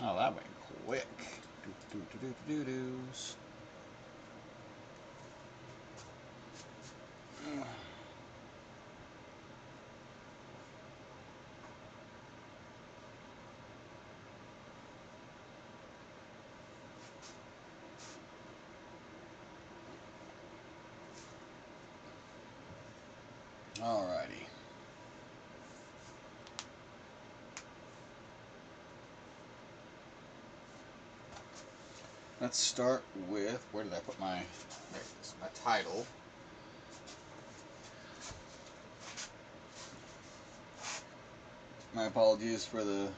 Oh, that went quick. Do-do-do-do-do-doos. Alrighty. Let's start with, where did I put my title? My apologies for the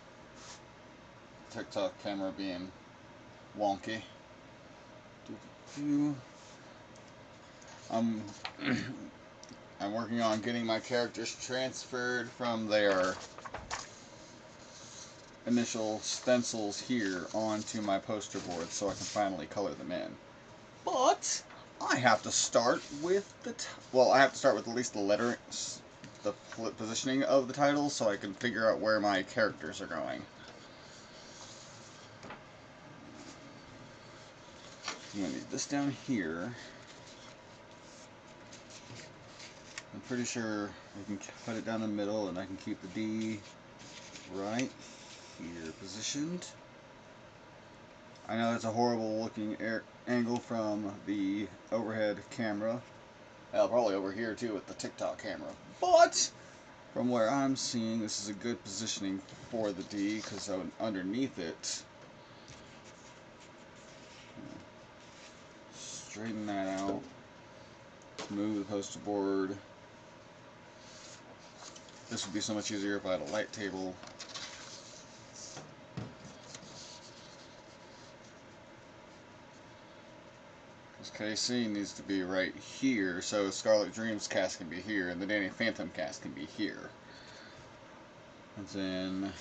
TikTok camera being wonky. I'm I'm working on getting my characters transferred from their initial stencils here onto my poster board so I can finally color them in. But I have to start with I have to start with at least the letter, the positioning of the titles so I can figure out where my characters are going. I'm going to need this down here. I'm pretty sure I can cut it down the middle and I can keep the D right here positioned. I know that's a horrible looking angle from the overhead camera. Well, probably over here too with the TikTok camera. But from where I'm seeing, this is a good positioning for the D because underneath it, straighten that out, move the poster board. This would be so much easier if I had a light table. This KC needs to be right here, so Scarlet Dreams cast can be here, and the Danny Phantom cast can be here. And then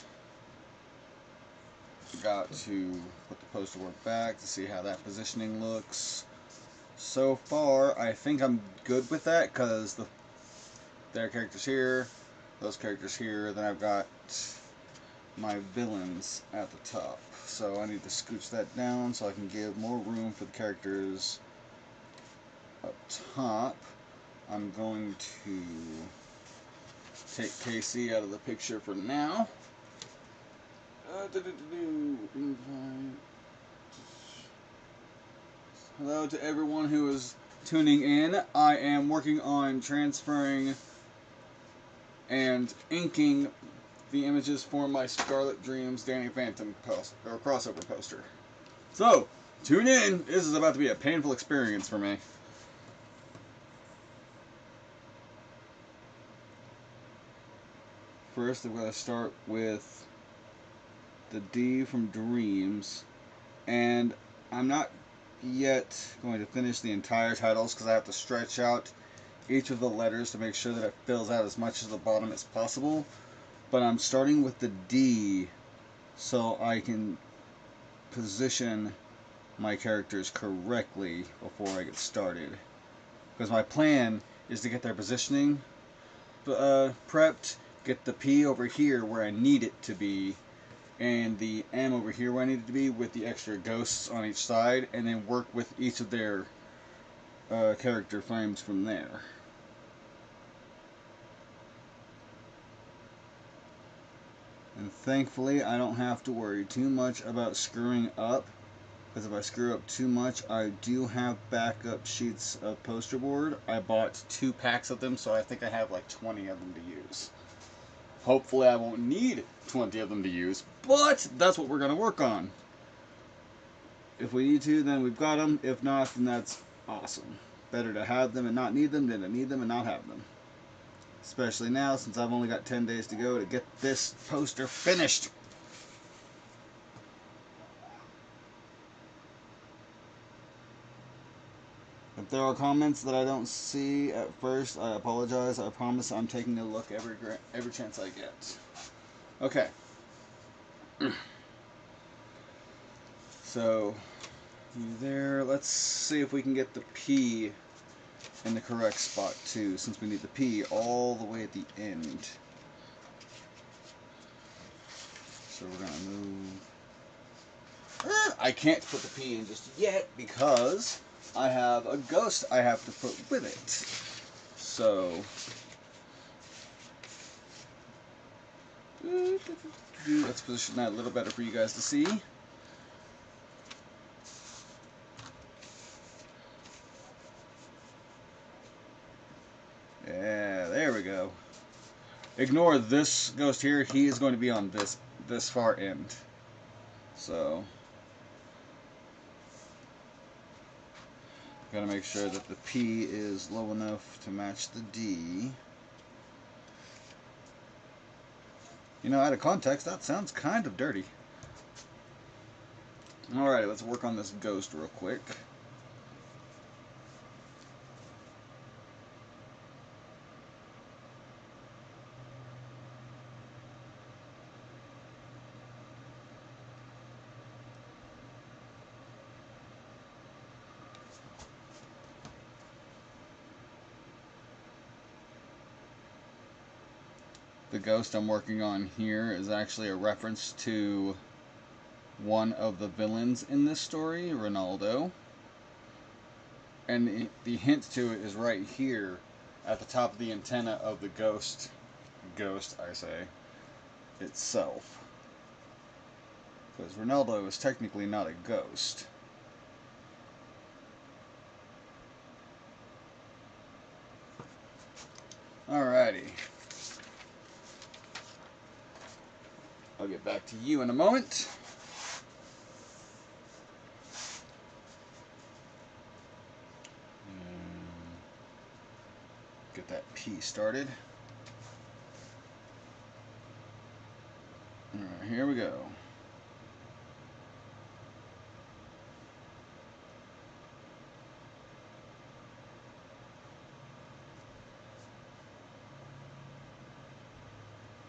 got to put the poster board back to see how that positioning looks. So far, I think I'm good with that because their characters here, those characters here, then I've got my villains at the top. So I need to scooch that down so I can give more room for the characters up top. I'm going to take KC out of the picture for now. Hello to everyone who is tuning in. I am working on transferring and inking the images for my Scarlet Dreams Danny Phantom crossover poster. So, tune in. This is about to be a painful experience for me. First, I'm going to start with the D from Dreams, and I'm not yet going to finish the entire titles because I have to stretch out each of the letters to make sure that it fills out as much of the bottom as possible. But I'm starting with the D so I can position my characters correctly before I get started. Because my plan is to get their positioning prepped, get the P over here where I need it to be, and the M over here where I need it to be with the extra ghosts on each side, and then work with each of their character frames from there. And thankfully I don't have to worry too much about screwing up, because if I screw up too much, I do have backup sheets of poster board. I bought 2 packs of them, so I think I have like 20 of them to use. Hopefully I won't need 20 of them to use, but that's what we're going to work on. If we need to, then we've got them. If not, then that's awesome. Better to have them and not need them than to need them and not have them. Especially now, since I've only got 10 days to go to get this poster finished. If there are comments that I don't see at first, I apologize. I promise I'm taking a look every chance I get. Okay. So, there. Let's see if we can get the P in the correct spot too, since we need the P all the way at the end. So we're gonna move I can't put the P in just yet because I have a ghost I have to put with it. So, let's position that a little better for you guys to see. Yeah, there we go. Ignore this ghost here. He is going to be on this far end. So, gotta make sure that the P is low enough to match the D. You know, out of context, that sounds kind of dirty. Alright, let's work on this ghost real quick. The ghost I'm working on here is actually a reference to one of the villains in this story, Ronaldo. And the hint to it is right here at the top of the antenna of the ghost I say, itself. Because Ronaldo is technically not a ghost. Alrighty. I'll get back to you in a moment. Get that P started. Alright, here we go.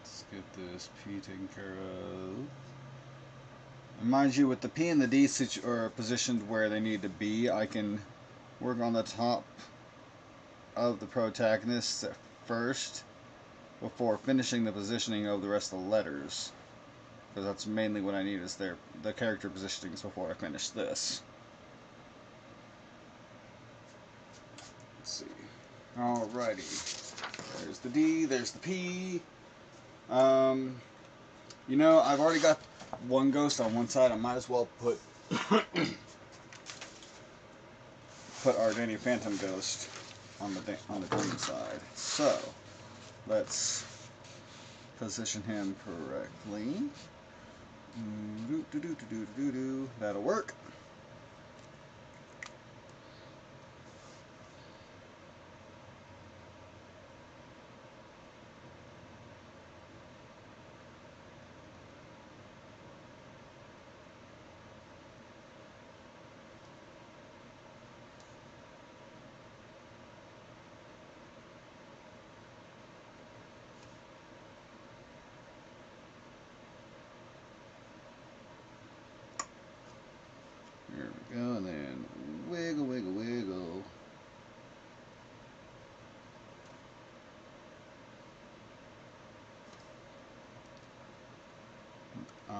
Let's get this P taken care of. And mind you, with the P and the D are positioned where they need to be, I can work on the top of the protagonist at first before finishing the positioning of the rest of the letters. Because that's mainly what I need is the character positionings before I finish this. Let's see. Alrighty. There's the D, there's the P. You know, I've already got one ghost on one side. I might as well put our Danny Phantom Ghost on the green side. So let's position him correctly. That'll work. There we go, and then wiggle, wiggle, wiggle. I.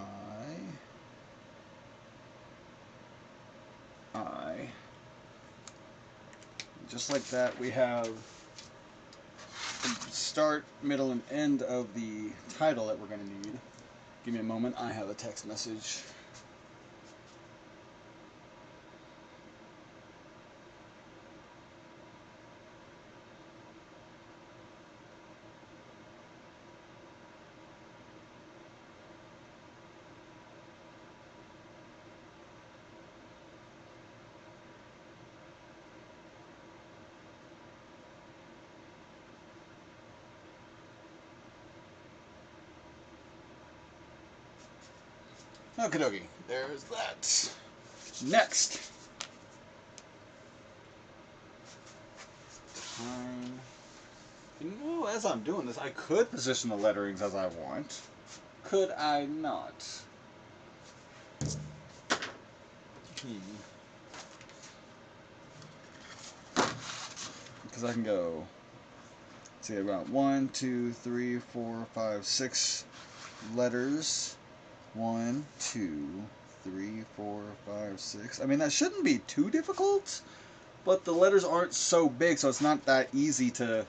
Just like that, we have the start, middle, and end of the title that we're going to need. Give me a moment, I have a text message. Okie dokie, there's that. Next. You know, as I'm doing this, I could position the letterings as I want. Could I not? Because I can go, see, about 1, 2, 3, 4, 5, 6 letters. 1, 2, 3, 4, 5, 6. I mean, that shouldn't be too difficult, but the letters aren't so big, so it's not that easy to...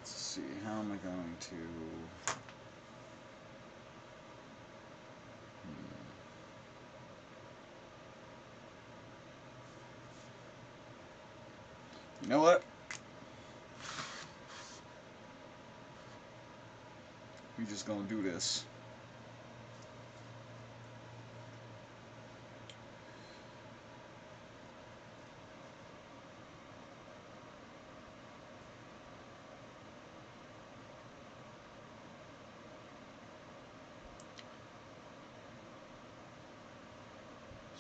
Let's see, how am I going to... You know what? We're just gonna do this.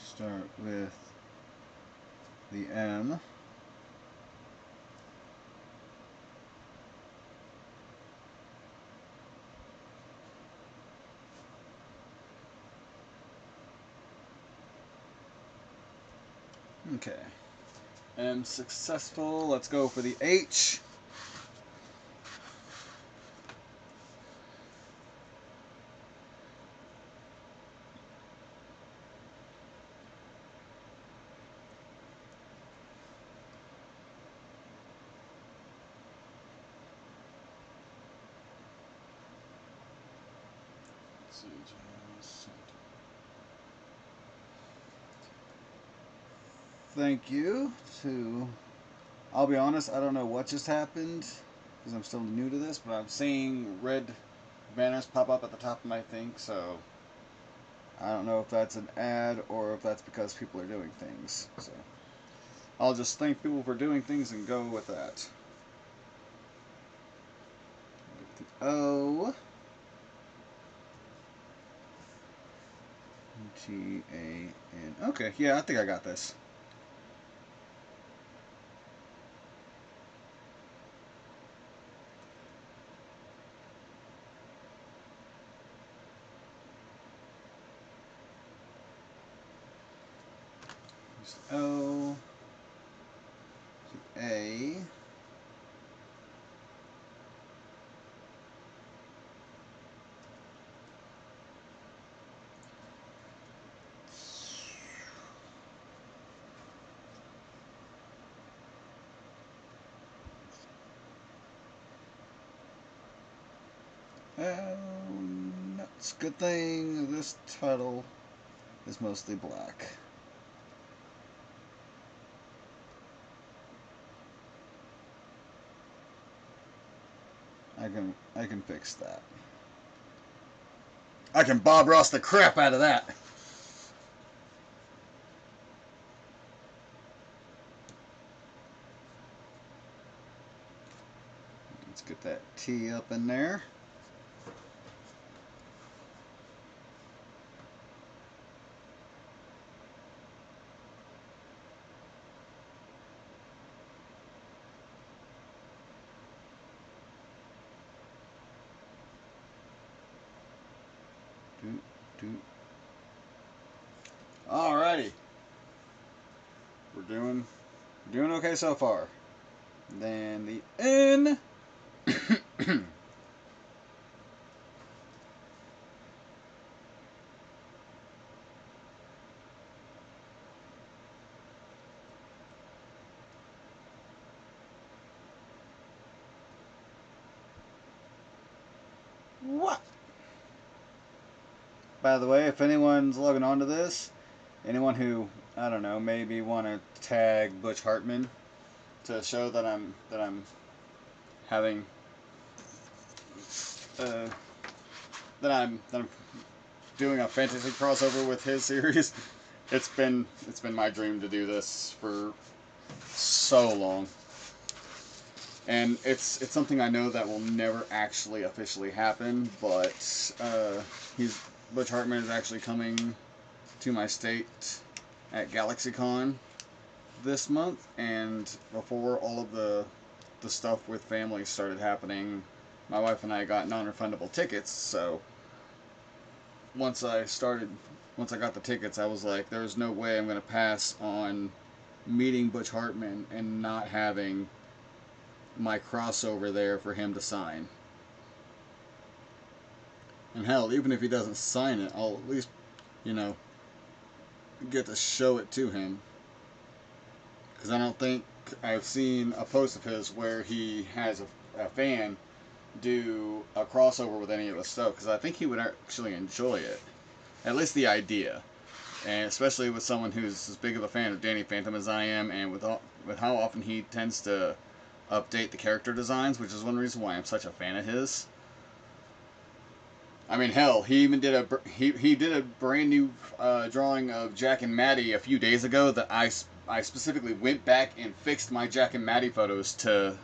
Start with the M. Okay. M successful. Let's go for the H. Thank you to... I'll be honest, I don't know what just happened, because I'm still new to this, but I'm seeing red banners pop up at the top of my thing, so I don't know if that's an ad or if that's because people are doing things. So I'll just thank people for doing things and go with that. O. T-A-N. Okay, yeah, I think I got this. O. A. It's a good thing this title is mostly black. I can fix that. I can Bob Ross the crap out of that. Let's get that T up in there. Alrighty. We're doing okay so far. Then the N. What? By the way, if anyone's logging on to this, anyone who, I don't know, maybe want to tag Butch Hartman to show that I'm having that I'm doing a fantasy crossover with his series. It's been my dream to do this for so long, and it's something I know that will never actually officially happen. But Butch Hartman is actually coming to my state at GalaxyCon this month, and before all of the stuff with family started happening, my wife and I got non-refundable tickets. So once I got the tickets, I was like, there's no way I'm going to pass on meeting Butch Hartman and not having my crossover there for him to sign. And hell, even if he doesn't sign it, I'll at least, you know, get to show it to him. Because I don't think I've seen a post of his where he has a fan do a crossover with any of his stuff. Because I think he would actually enjoy it. At least the idea. And especially with someone who's as big of a fan of Danny Phantom as I am, and with how often he tends to update the character designs, which is one reason why I'm such a fan of his. I mean, hell, he even did he did a brand new drawing of Jack and Maddie a few days ago that I specifically went back and fixed my Jack and Maddie photos to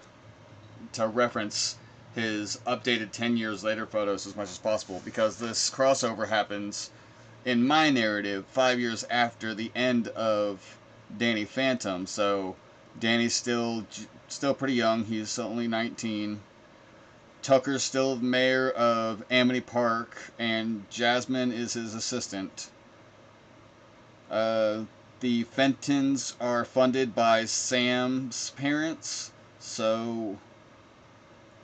reference his updated 10 years later photos as much as possible, because this crossover happens in my narrative 5 years after the end of Danny Phantom. So Danny's still pretty young. He's only 19. Tucker's still the mayor of Amity Park, and Jasmine is his assistant. The Fentons are funded by Sam's parents, so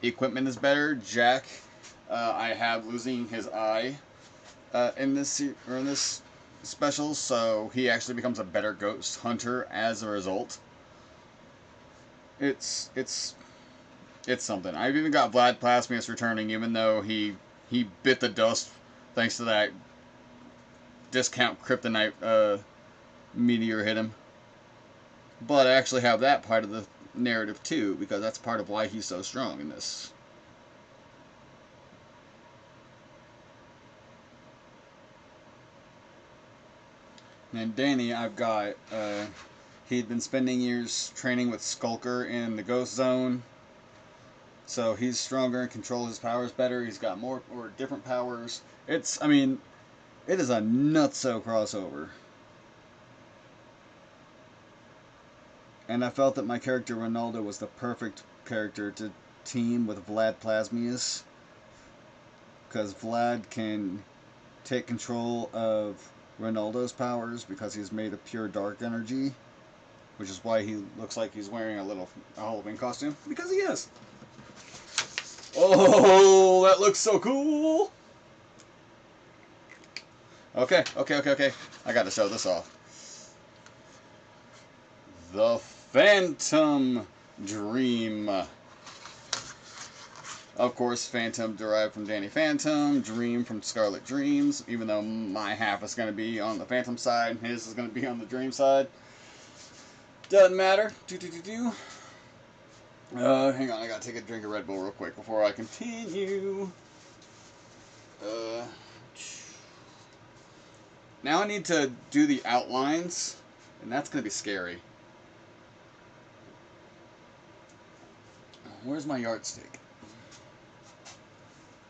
equipment is better. Jack, I have losing his eye in this special, so he actually becomes a better ghost hunter as a result. It's something. I've even got Vlad Plasmius returning, even though he bit the dust thanks to that discount kryptonite meteor hit him. But I actually have that part of the narrative too, because that's part of why he's so strong in this. And Danny, I've got, he'd been spending years training with Skulker in the Ghost Zone. So he's stronger and controls his powers better. He's got more or different powers. I mean, it is a nutso crossover. And I felt that my character Ronaldo was the perfect character to team with Vlad Plasmius. Because Vlad can take control of Ronaldo's powers because he's made of pure dark energy, which is why he looks like he's wearing a Halloween costume, because he is. Oh, that looks so cool. Okay. I gotta show this off. The Phantom Dream. Of course, Phantom derived from Danny Phantom, Dream from Scarlet Dreams, even though my half is going to be on the Phantom side, and his is going to be on the Dream side. Doesn't matter. Hang on, I gotta take a drink of Red Bull real quick before I continue. Now I need to do the outlines, and that's gonna be scary. Where's my yardstick?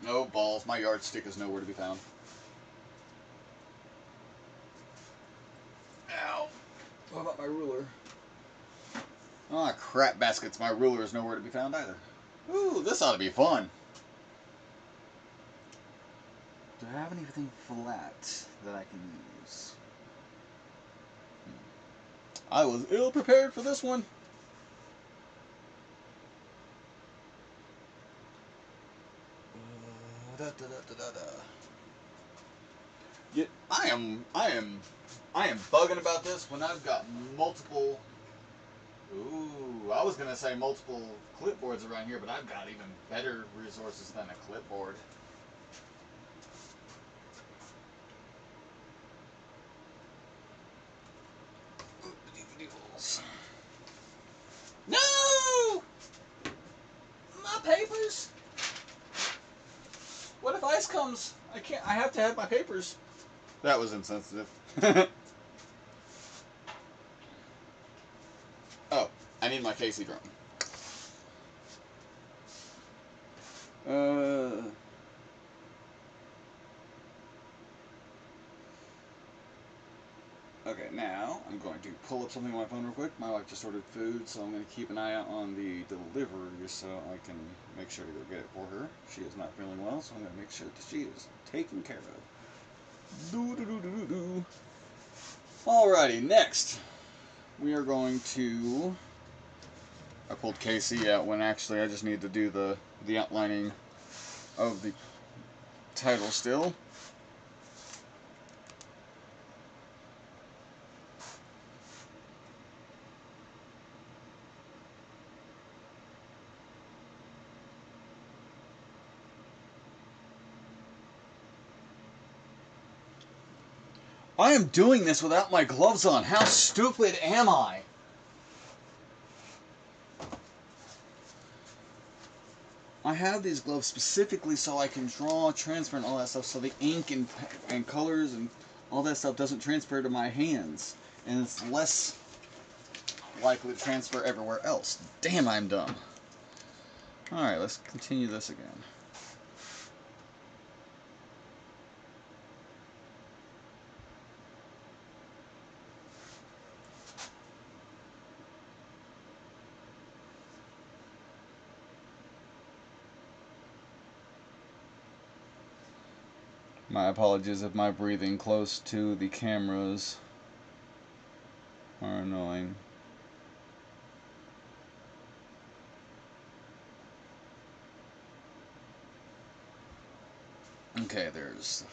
No balls, my yardstick is nowhere to be found. Ow! What about my ruler? Ah, crap baskets, my ruler is nowhere to be found either. Ooh, this ought to be fun. Do I have anything flat that I can use? I was ill prepared for this one. Yeah, I am bugging about this when I've got multiple. Ooh, I was gonna say multiple clipboards around here, but I've got even better resources than a clipboard. No! My papers! What if ice comes? I have to have my papers. That was insensitive. Oh, I need my Casey drum. Okay, now I'm going to pull up something on my phone real quick. My wife just ordered food, so I'm going to keep an eye out on the delivery so I can make sure to go get it for her. She is not feeling well, so I'm going to make sure that she is taken care of. Alrighty, next we are going to I pulled KC out when actually I just need to do the outlining of the title still. I am doing this without my gloves on. How stupid am I? I have these gloves specifically so I can draw, transfer, and all that stuff, so the ink and colors and all that stuff doesn't transfer to my hands, and it's less likely to transfer everywhere else. Damn, I'm dumb. Alright, let's continue this again. My apologies if my breathing close to the cameras are annoying. Okay, there's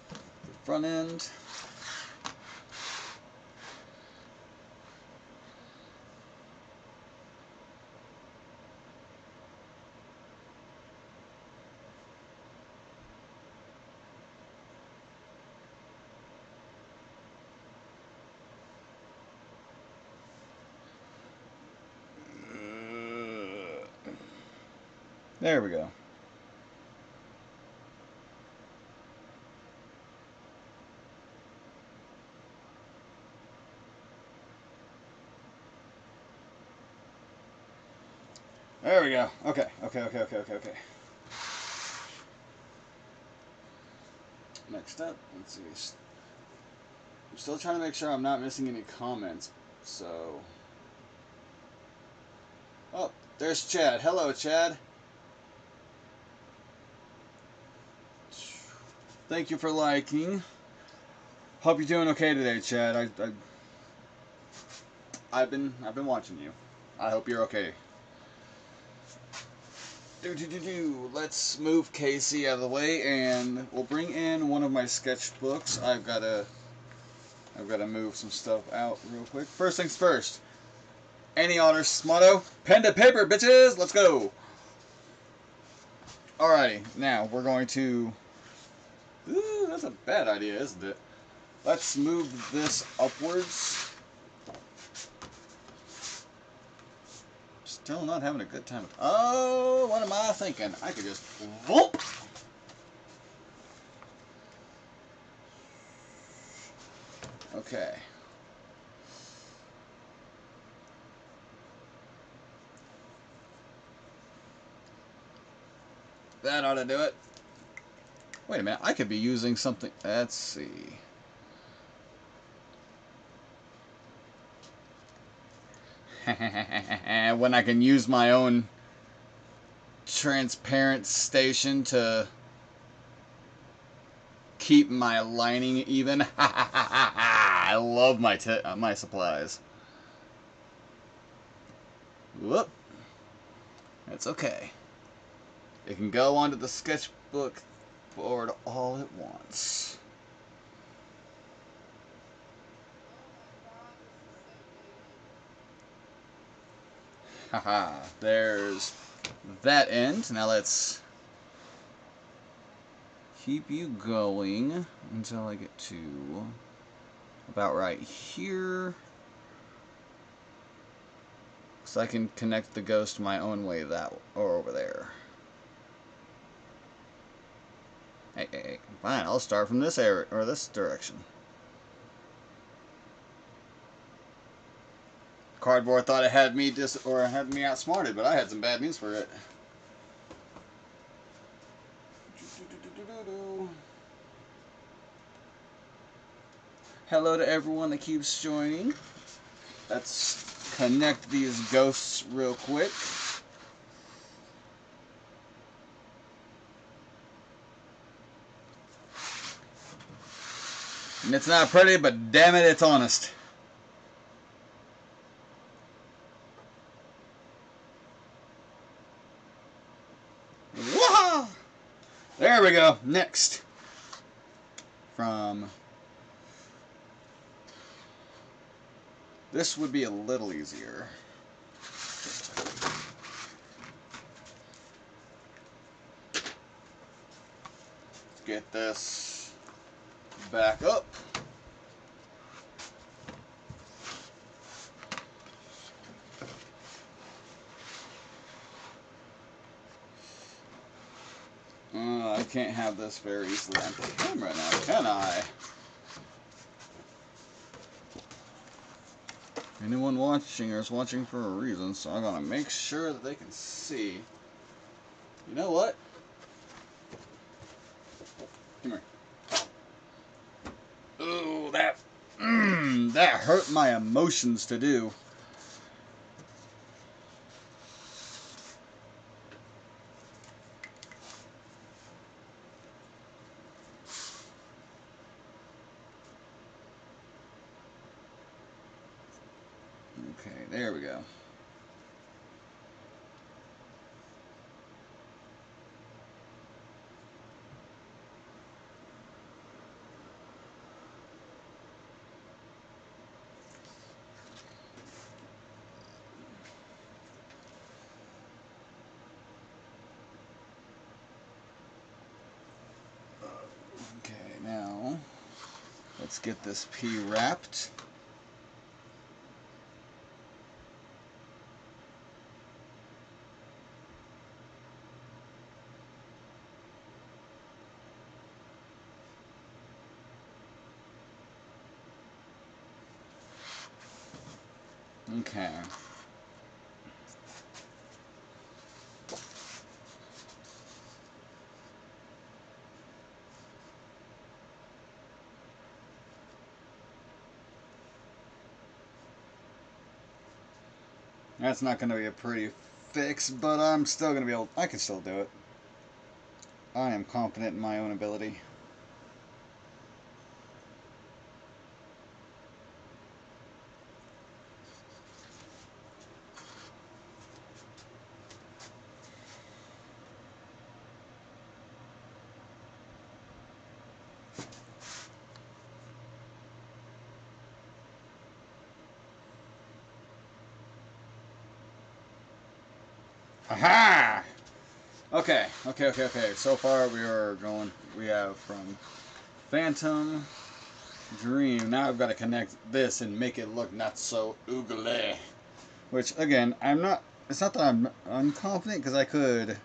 the front end. There we go. There we go. Okay. Next up, let's see. I'm still trying to make sure I'm not missing any comments, so... Oh, there's Chad. Hello, Chad. Thank you for liking. Hope you're doing okay today, Chad. I've been watching you. I hope you're okay. Let's move Casey out of the way, and we'll bring in one of my sketchbooks. I've got to move some stuff out real quick. First things first. Any honors motto? Pen to paper, bitches. Let's go. Alrighty, now we're going to... Ooh, that's a bad idea, isn't it? Let's move this upwards. Still not having a good time. Oh, what am I thinking? I could just... Whoop! Okay. That ought to do it. Wait a minute, I could be using something... Let's see. When I can use my own transparent station to keep my lining even. I love my supplies. Whoop. That's okay. It can go onto the sketchbook board all at once. Haha, there's that end. Now let's keep you going until I get to about right here. So I can connect the ghost my own way that or over there. Hey, fine, I'll start from this area or this direction. Cardboard thought it had me had me outsmarted, but I had some bad news for it. Hello to everyone that keeps joining. Let's connect these ghosts real quick. And it's not pretty, but damn it, it's honest. There we go. Next. From... This would be a little easier. Let's get this back up. I can't have this very easily on camera now, can I? Anyone watching is watching for a reason, so I'm gonna make sure that they can see. You know what? Come here. Ooh, that hurt my emotions to do. Okay, there we go. Okay, now let's get this P wrapped. Okay. That's not going to be a pretty fix, but I'm still going to be able... I can still do it. I am confident in my own ability. Aha! Okay. So far we have from Phantom, Dream. Now I've got to connect this and make it look not so oogly. Which, again, it's not that I'm unconfident, because I could...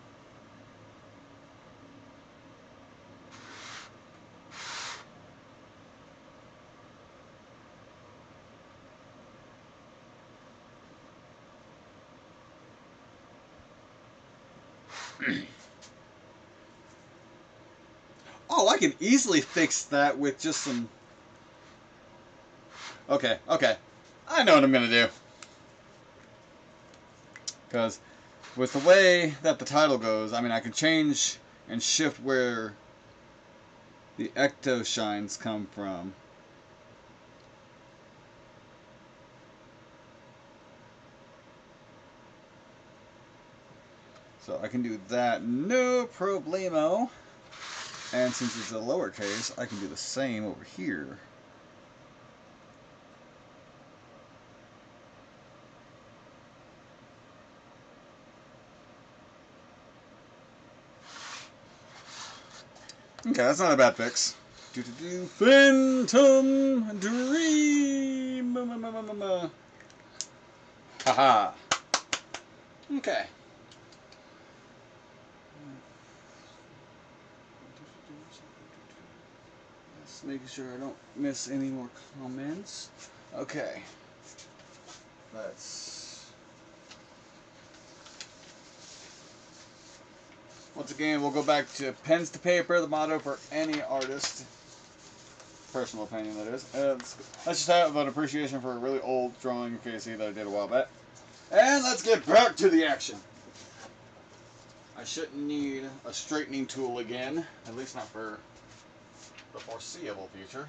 Oh, I can easily fix that with just some... Okay. I know what I'm going to do. Because with the way that the title goes, I mean, I can change and shift where the ecto shines come from. So I can do that, no problemo. And since it's a lowercase, I can do the same over here. Okay, that's not a bad fix. Phantom Dream. Haha. Okay. Just making sure I don't miss any more comments. Okay. Once again, we'll go back to pens to paper, the motto for any artist. Personal opinion, that is. Let's just have an appreciation for a really old drawing Casey that I did a while back. And let's get back to the action. I shouldn't need a straightening tool again, at least not for the foreseeable future.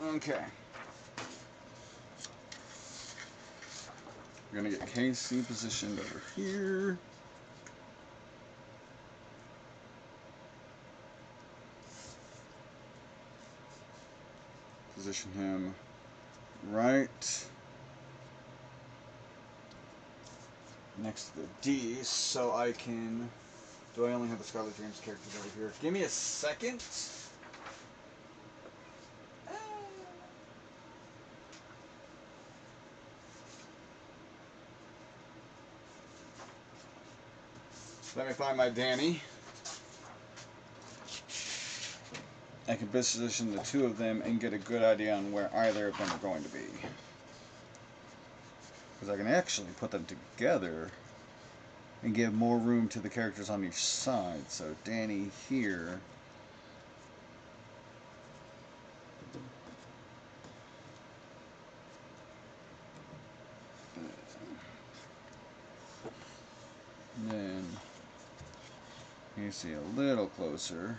Okay. We're gonna get Casey positioned over here. position him right next to the D so I can... Do I only have the Scarlet Dreams characters over here? Give me a second. Let me find my Danny. I can position the two of them and get a good idea on where either of them are going to be. Because I can actually put them together and give more room to the characters on each side. So Danny here. And then you see a little closer.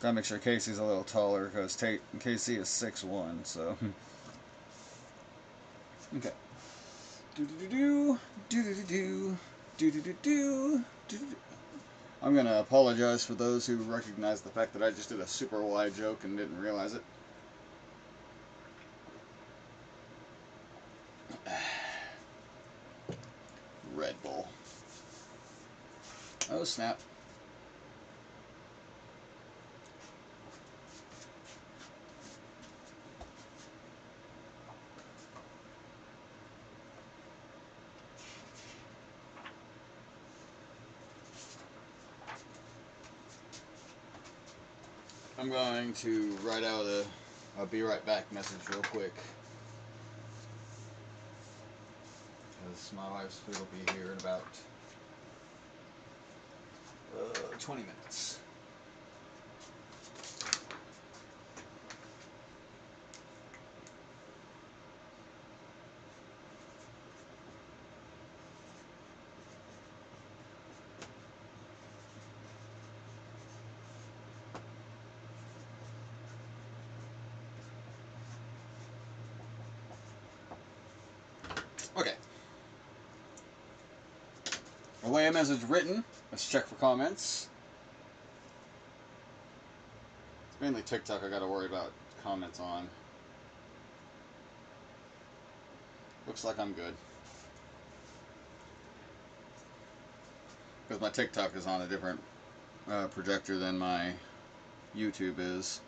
Gotta make sure Casey's a little taller because Casey is 6'1", so. Okay. I'm gonna apologize for those who recognize the fact that I just did a super wide joke and didn't realize it. Red Bull. Oh snap. I'm going to write out a "I'll be right back" message real quick. Because my wife's food will be here in about 20 minutes. Okay. Away a message written. Let's check for comments. It's mainly TikTok I gotta worry about comments on. Looks like I'm good. Because my TikTok is on a different projector than my YouTube is.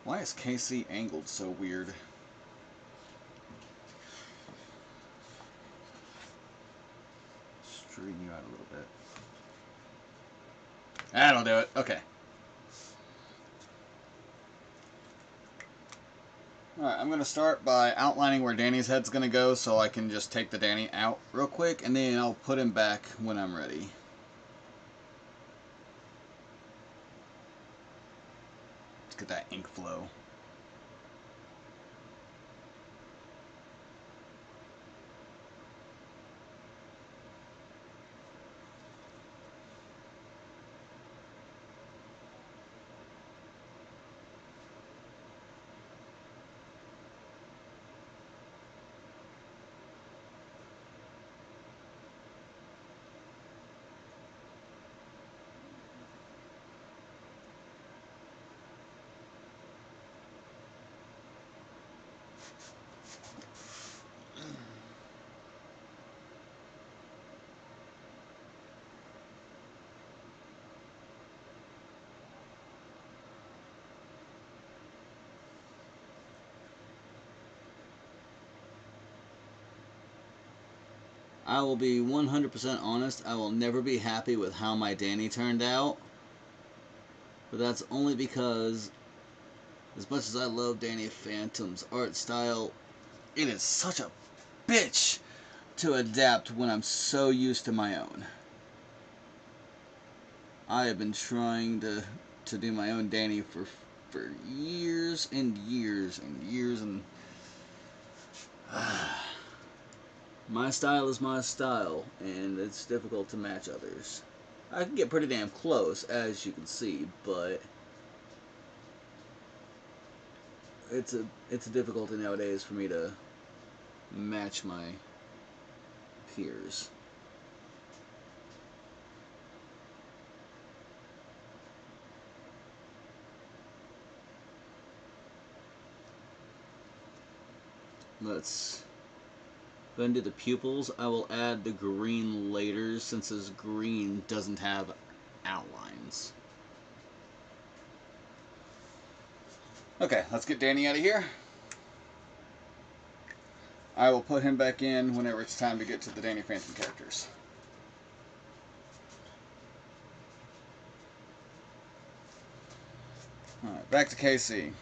Why is Casey angled so weird? Straighten you out a little bit. That'll do it. Okay. Alright, I'm going to start by outlining where Danny's head's going to go so I can just take the Danny out real quick and then I'll put him back when I'm ready. Let's get that ink flow. I will be 100% honest, I will never be happy with how my Danny turned out. But that's only because, as much as I love Danny Phantom's art style, it is such a bitch to adapt when I'm so used to my own. I have been trying to do my own Danny for years and years and years, and my style is my style, and it's difficult to match others. I can get pretty damn close, as you can see, but it's a difficulty nowadays for me to match my peers. let's go and do the pupils. I will add the green later since this green doesn't have outlines. Okay, let's get Danny out of here. I will put him back in whenever it's time to get to the Danny Phantom characters. Alright, back to KC.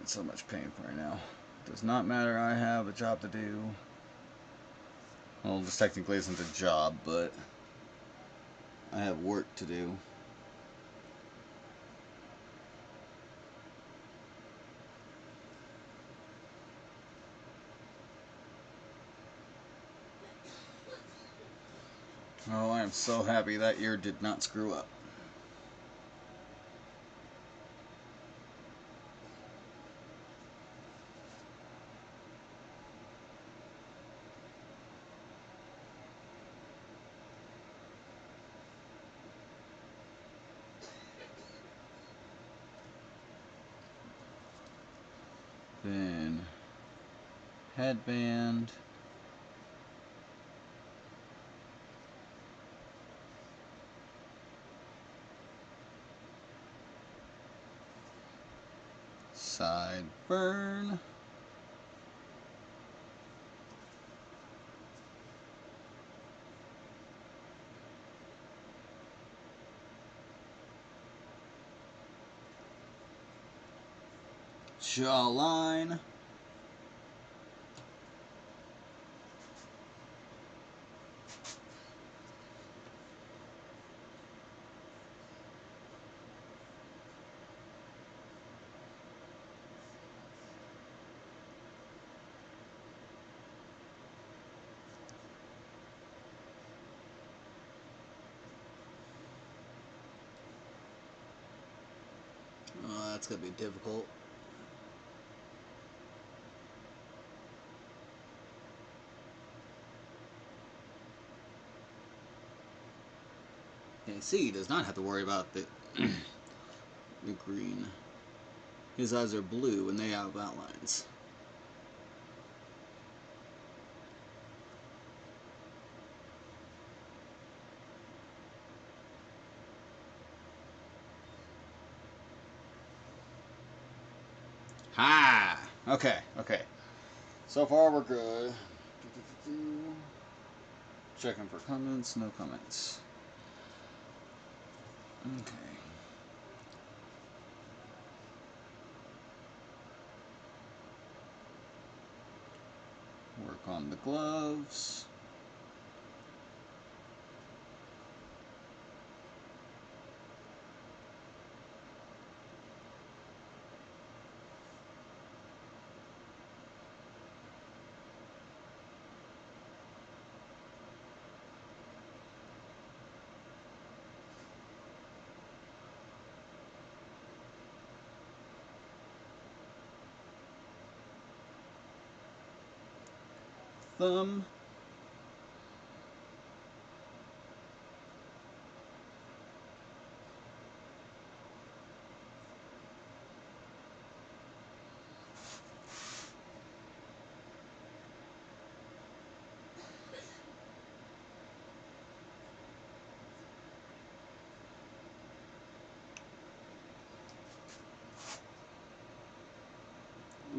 So much pain right now. Does not matter, I have a job to do. Well, this technically isn't a job, but I have work to do. Oh, I am so happy that ear did not screw up. Then headband. Sideburn. Jawline. Oh, that's gonna be difficult. Okay, see, he does not have to worry about the the green. His eyes are blue and they have outlines. Ha! Okay, okay. So far we're good. Checking for comments, no comments. Okay. Work on the gloves. Thumb.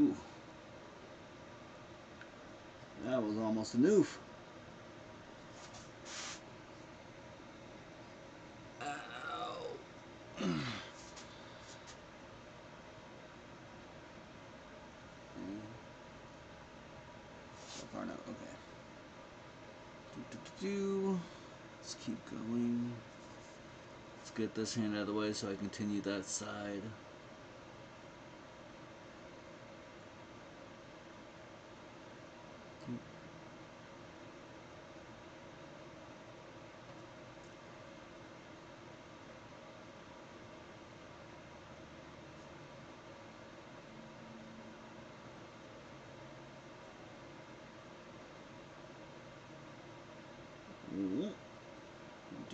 Ooh. That was almost a noof. Ow. So far, no. Okay. Let's keep going. Let's get this hand out of the way so I continue that side.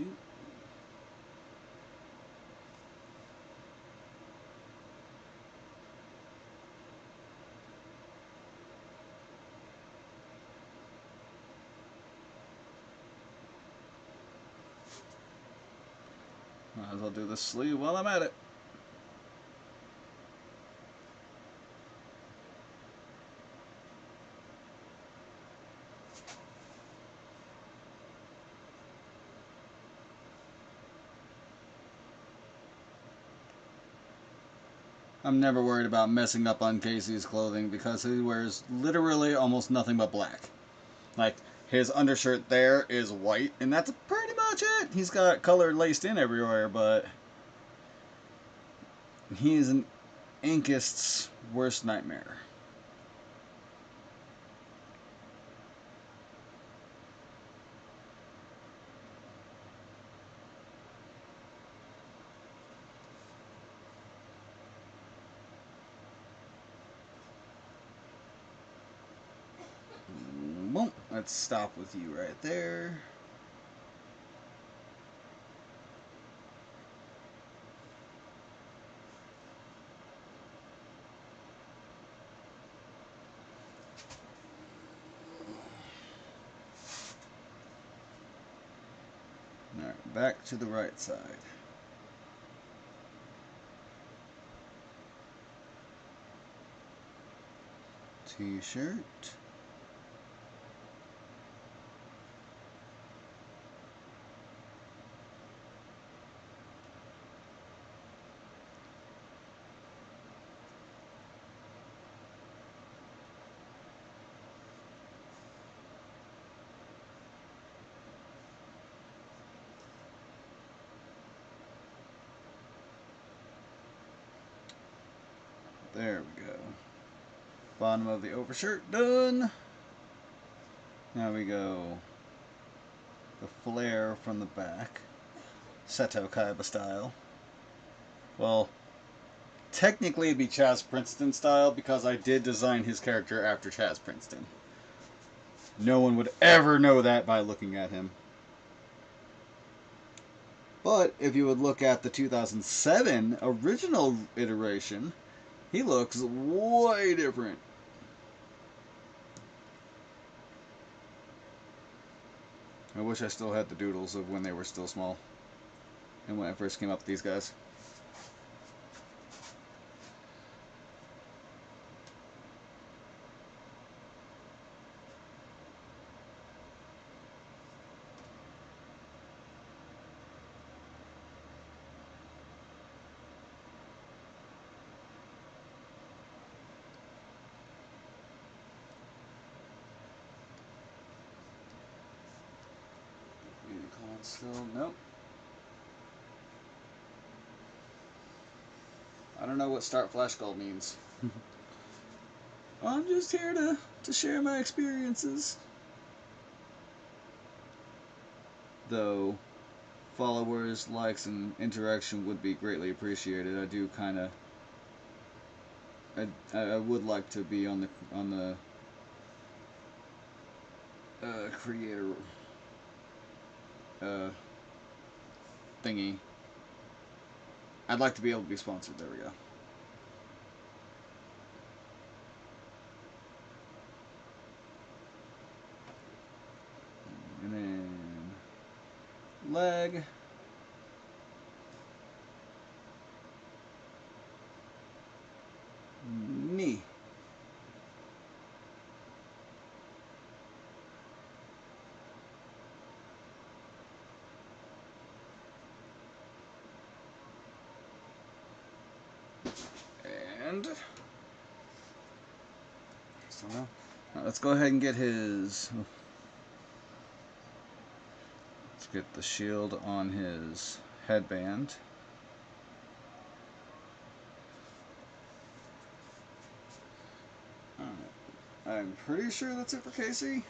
do. Might as well do the sleeve while I'm at it. I'm never worried about messing up on Casey's clothing because he wears literally almost nothing but black. Like, his undershirt there is white, and that's pretty much it. He's got color laced in everywhere, but he is an inkist's worst nightmare. Boom. Let's stop with you right there. Alright, back to the right side. T-shirt. There we go. Bottom of the overshirt done. Now we go the flare from the back. Seto Kaiba style. Well, technically it'd be Chaz Princeton style because I did design his character after Chaz Princeton. No one would ever know that by looking at him. But if you would look at the 2007 original iteration, he looks way different. I wish I still had the doodles of when they were still small and when I first came up with these guys. Still, nope. I don't know what Start Flash Gold means. I'm just here to share my experiences. Though, followers, likes, and interaction would be greatly appreciated. I do kind of... I would like to be on the creator thingy. I'd like to be able to be sponsored. There we go. And then leg. Knee. And so now, let's go ahead and get his. Let's get the shield on his headband. I'm pretty sure that's it for Casey.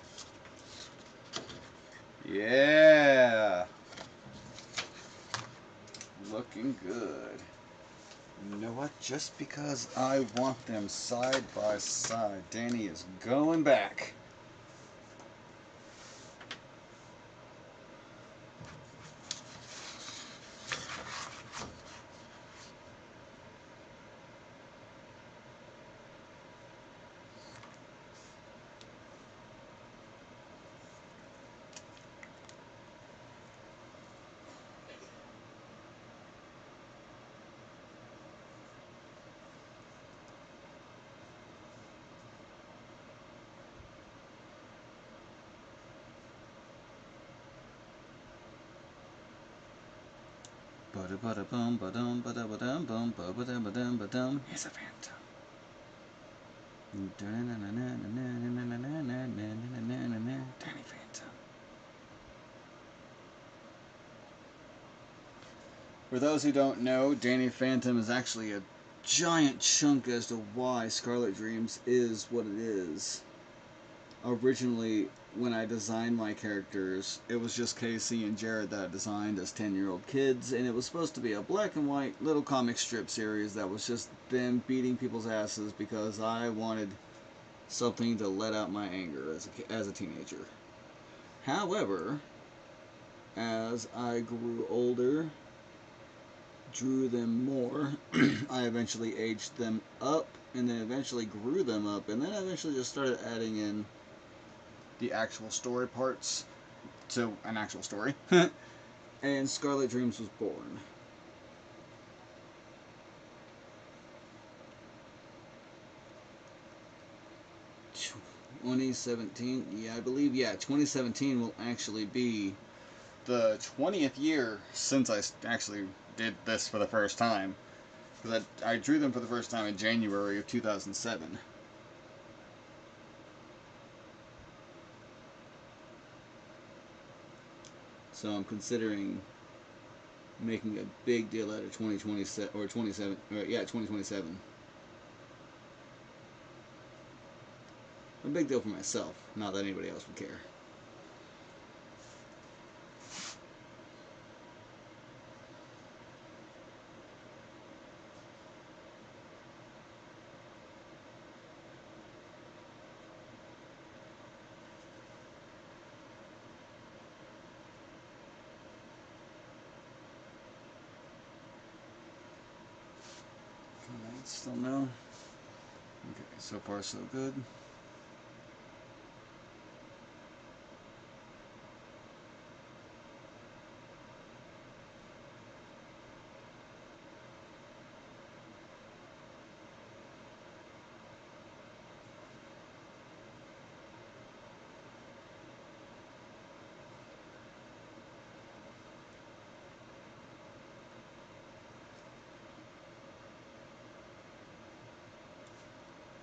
Yeah. Looking good. You know what? Just because I want them side by side, Danny is going back. He's a phantom. Danny Phantom. For those who don't know, Danny Phantom is actually a giant chunk as to why Scarlet Dreams is what it is. Originally, when I designed my characters, it was just Casey and Jared that I designed as 10-year-old kids, and it was supposed to be a black and white little comic strip series that was just them beating people's asses because I wanted something to let out my anger as a teenager. However, as I grew older, drew them more, I eventually aged them up, and then eventually grew them up, and then I eventually just started adding in the actual story parts to an actual story. And Scarlet Dreams was born. – 2017, yeah, I believe, yeah, 2017 will actually be the 20th year since I actually did this for the first time. Because I drew them for the first time in January of 2007. So I'm considering making a big deal out of 2027 or 27, or yeah, 2027. A big deal for myself, not that anybody else would care. Still no. Okay, so far so good.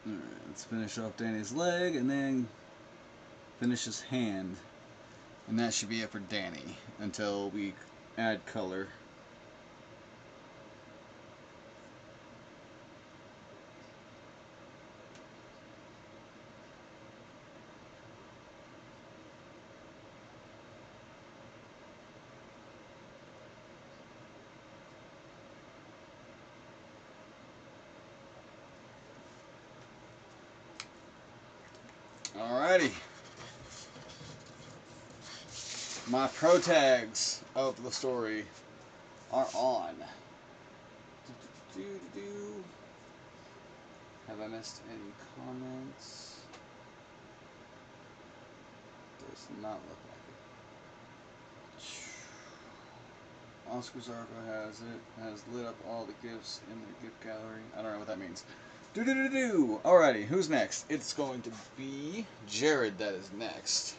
Alright, let's finish off Danny's leg and then finish his hand. And that should be it for Danny until we add color. Alrighty. My pro tags of the story are on. Have I missed any comments? Does not look like it. Oscar Zarco has lit up all the gifts in the gift gallery. I don't know what that means. Alrighty, who's next? It's going to be Jared that is next.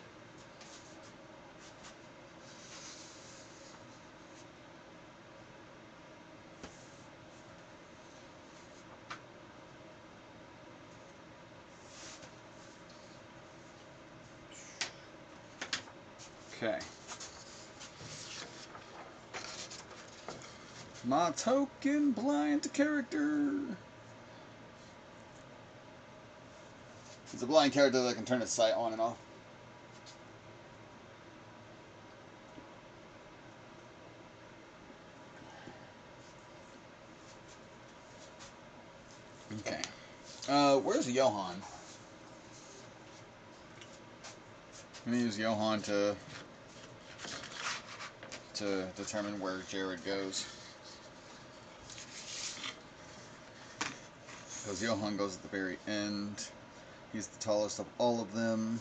Okay. My token blind character. It's a blind character that can turn its sight on and off. Okay. Where's Johan? I'm gonna use Johan to determine where Jared goes. Because Johan goes at the very end. He's the tallest of all of them.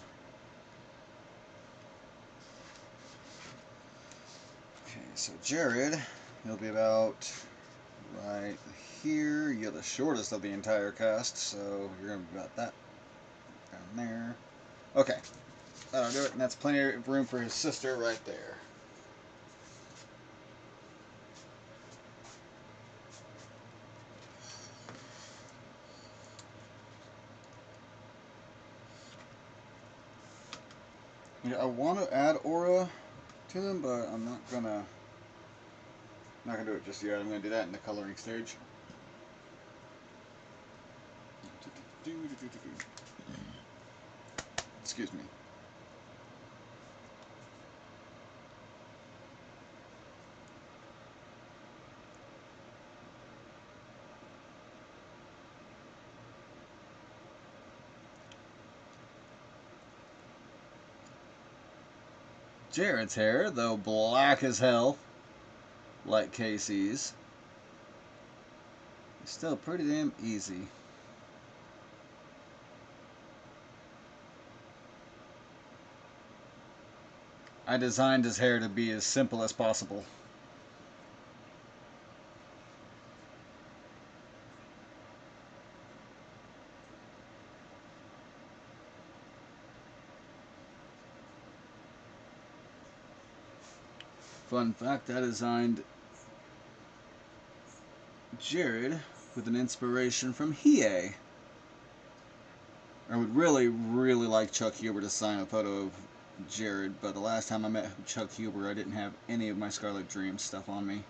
Okay, so Jared, he'll be about right here. You're the shortest of the entire cast, so you're going to be about that down there. Okay, that'll do it, and that's plenty of room for his sister right there. Yeah, I want to add aura to them, but I'm not gonna do it just yet. I'm gonna do that in the coloring stage. Excuse me. Jared's hair, though black as hell, like Casey's, is still pretty damn easy. I designed his hair to be as simple as possible. Fun fact, I designed Jared with an inspiration from Hiei. I would really, really like Chuck Huber to sign a photo of Jared, but the last time I met Chuck Huber, I didn't have any of my Scarlet Dreams stuff on me.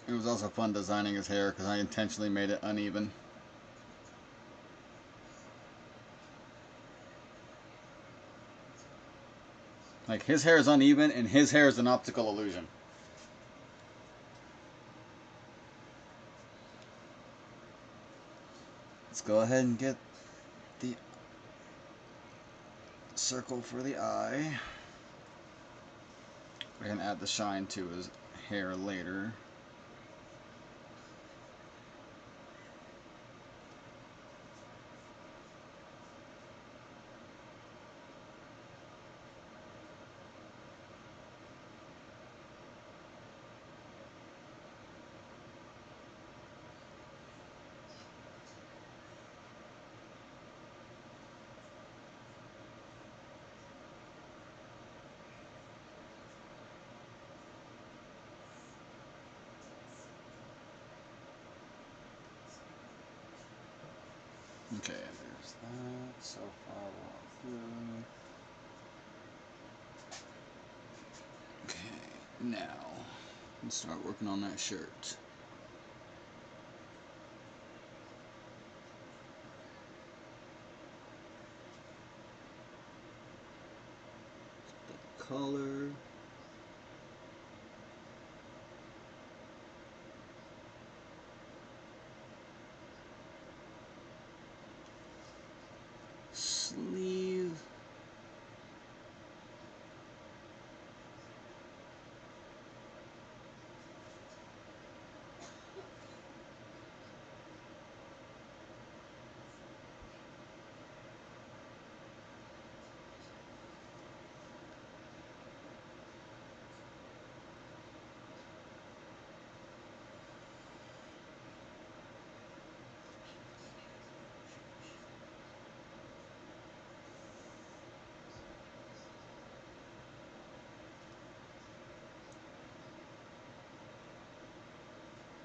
It was also fun designing his hair because I intentionally made it uneven. Like, his hair is uneven and his hair is an optical illusion. Let's go ahead and get the circle for the eye. We can add the shine to his hair later. Okay, there's that. So far, we're all good. Okay, now let's start working on that shirt. The color. Sleeve.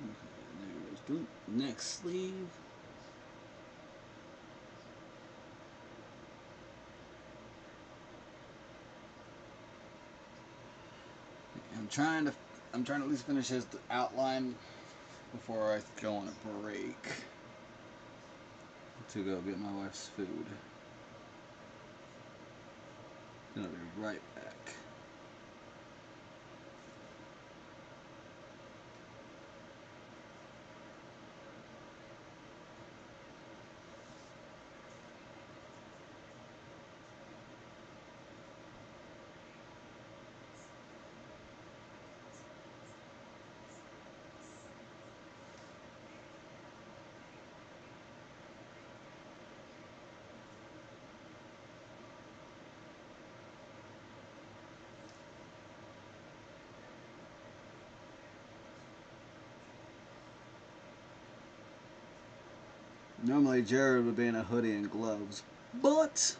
Okay, there's next sleeve. I'm trying to at least finish his outline before I go on a break to go get my wife's food. Then I'll be right back. Normally Jared would be in a hoodie and gloves, but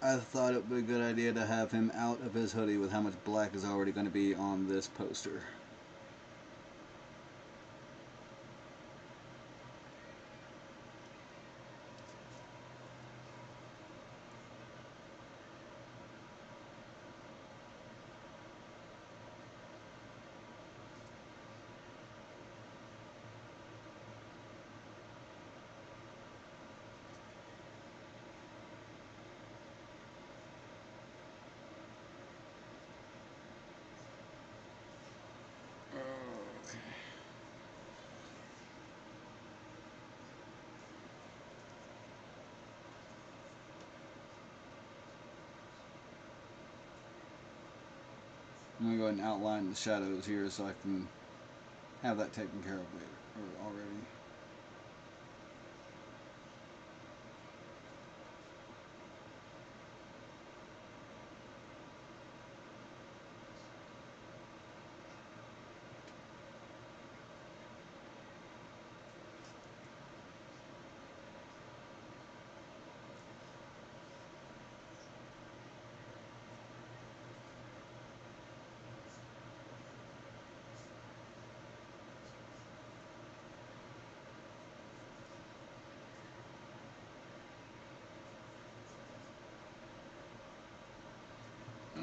I thought it would be a good idea to have him out of his hoodie with how much black is already going to be on this poster. I'm going to go ahead and outline the shadows here so I can have that taken care of later, or already.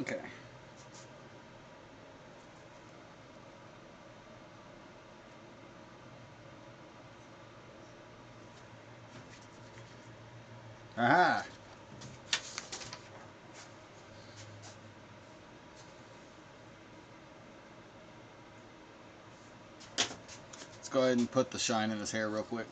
Okay. Aha! Let's go ahead and put the shine in his hair real quick.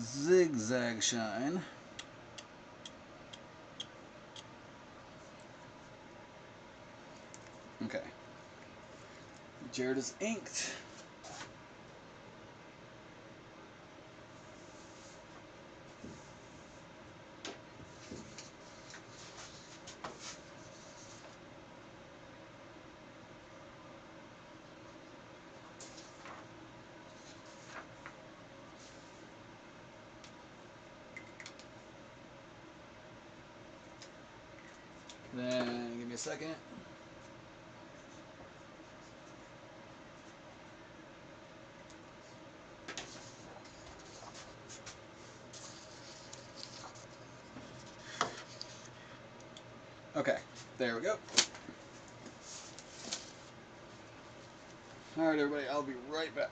Zigzag shine. Okay. Jared is inked. Then give me a second. Okay, there we go. Alright everybody, I'll be right back.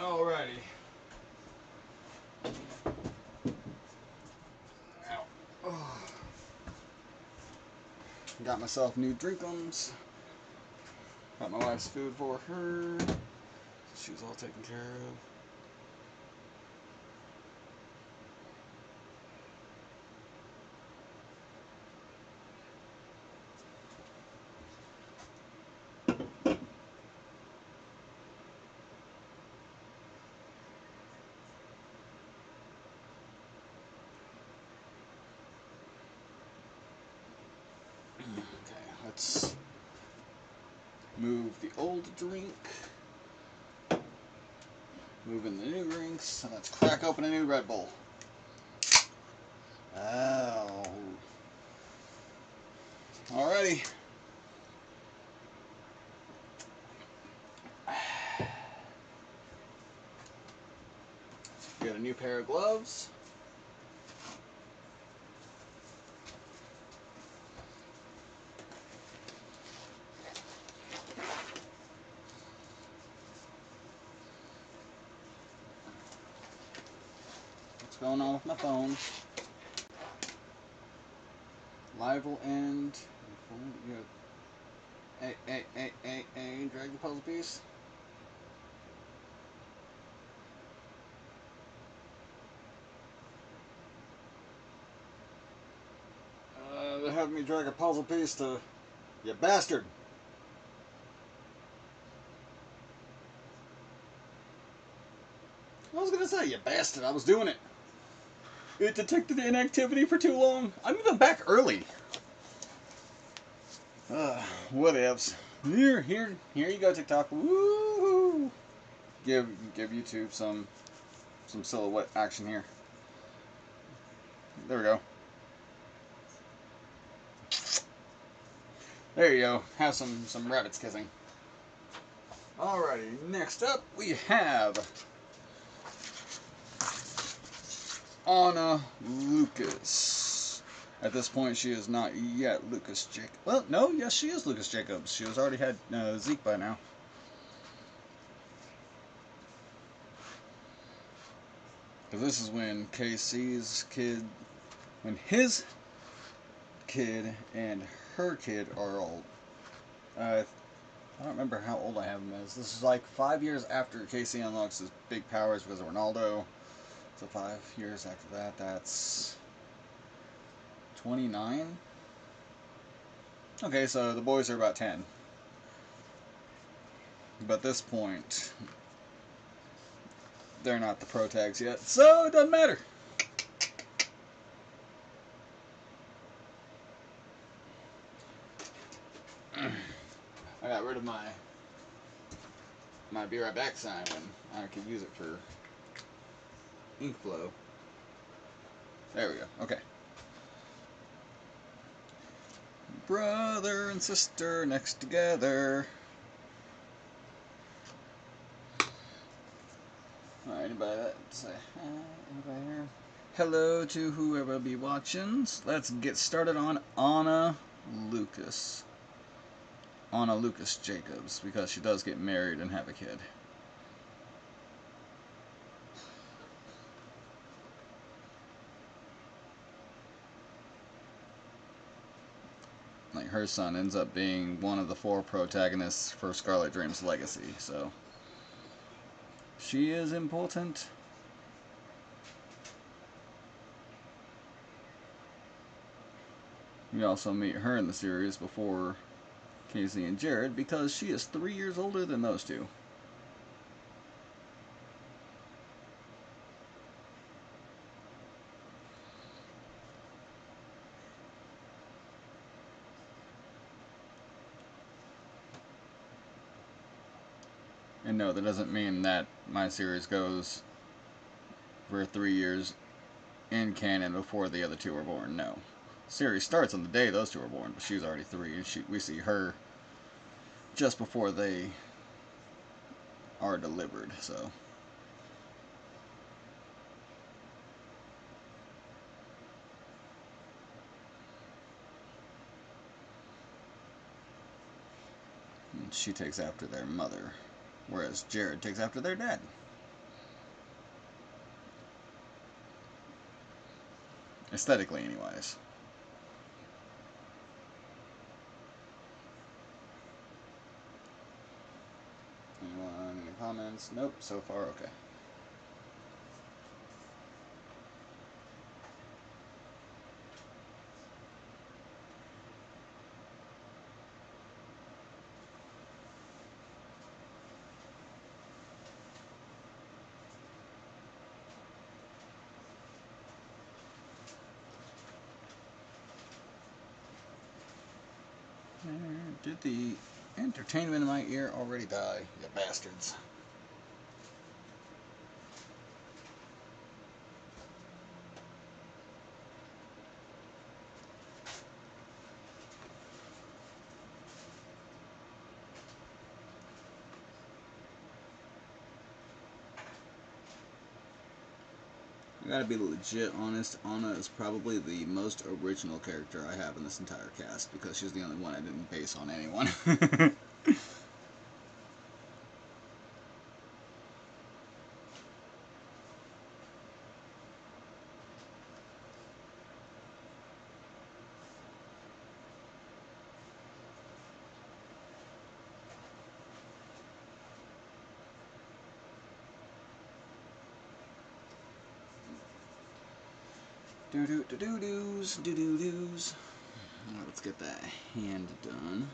Alrighty. Oh. Got myself new drinkums. Got my wife's food for her. She's all taken care of. Okay, let's move the old drink. Move in the new drinks, and let's crack open a new Red Bull. Oh. Alrighty. Get a new pair of gloves. What's going on with my phone? Live will end. Hey, drag the puzzle piece. They have me drag a puzzle piece to... You bastard! I was gonna say, you bastard, I was doing it. It detected the inactivity for too long. I'm even back early. Whatevs. Here you go, TikTok. Woohoo! Give YouTube some silhouette action here. There we go. There you go. Have some rabbits kissing. Alrighty, next up we have Anna Lucas. At this point, she is not yet Lucas Jacobs. Well, no, yes, she is Lucas Jacobs. She has already had Zeke by now. Because this is when KC's kid, when his kid and her kid are old. I don't remember how old I have him as. This is like 5 years after KC unlocks his big powers because of Ronaldo. So 5 years after that, that's 29. Okay, so the boys are about 10. But at this point, they're not the pro tags yet, so it doesn't matter. I got rid of my be right back sign when I could use it for ink flow. There we go. Okay. Brother and sister next together. Alright, anybody that say hi? Anybody here? Hello to whoever be watching. Let's get started on Anna Lucas. Anna Lucas Jacobs, because she does get married and have a kid. Like, her son ends up being one of the 4 protagonists for Scarlet Dream's legacy, so she is important. We also meet her in the series before Casey and Jared, because she is 3 years older than those two. And no, that doesn't mean that my series goes for 3 years in canon before the other two were born. No. The series starts on the day those two were born, but she's already 3, and we see her just before they are delivered, so. And she takes after their mother, whereas Jared takes after their dad. Aesthetically, anyways. Anyone? Any comments? Nope. So far, okay. Did the entertainment in my ear already die, you bastards? I gotta be legit honest, Anna is probably the most original character I have in this entire cast because she's the only one I didn't base on anyone. Do-do-do-do-doos. Alright, let's get that hand done.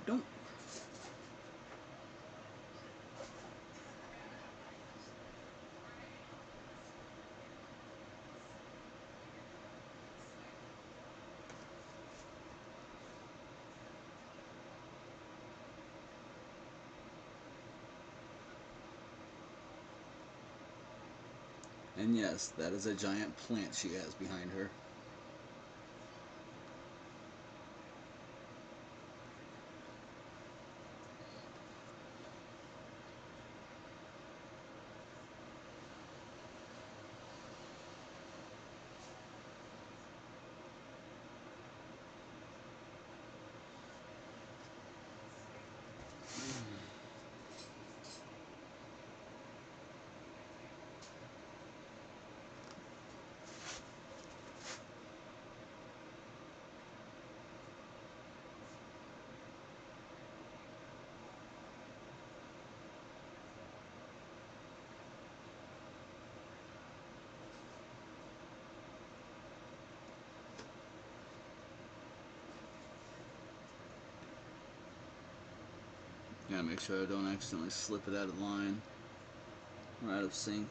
Don't. And yes, that is a giant plant she has behind her. Gotta make sure I don't accidentally slip it out of line or out of sync.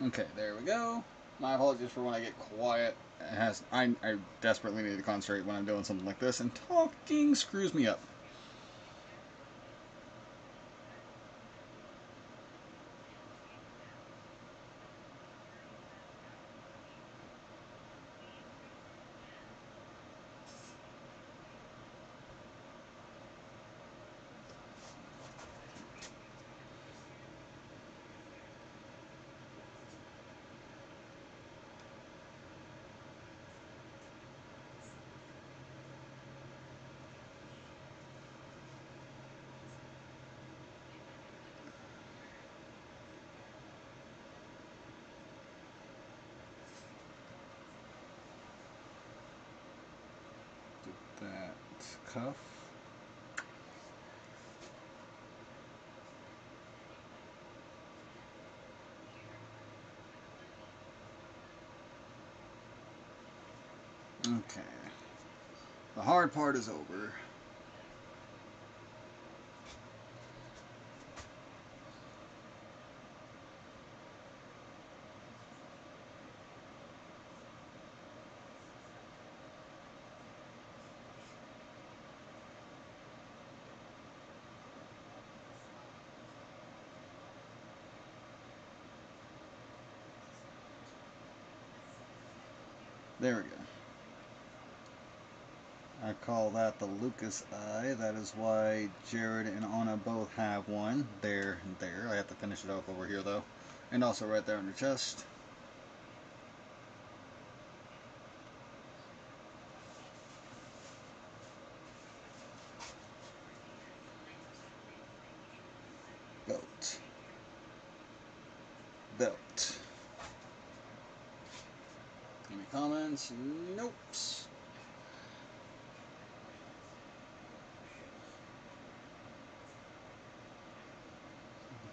Okay, there we go. My apologies for when I get quiet. I desperately need to concentrate when I'm doing something like this, and talking screws me up. That cuff. Okay. The hard part is over. There we go. I call that the Lucas eye. That is why Jared and Anna both have one. There, there. I have to finish it off over here though. And also right there on your chest. Belt. Belt. Any comments? Nope.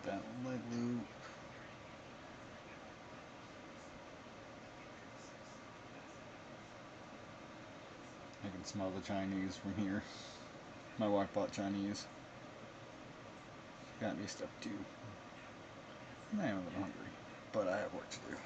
That leg loop. I can smell the Chinese from here. My wife bought Chinese. Got me stuff too. I am a little hungry, but I have work to do.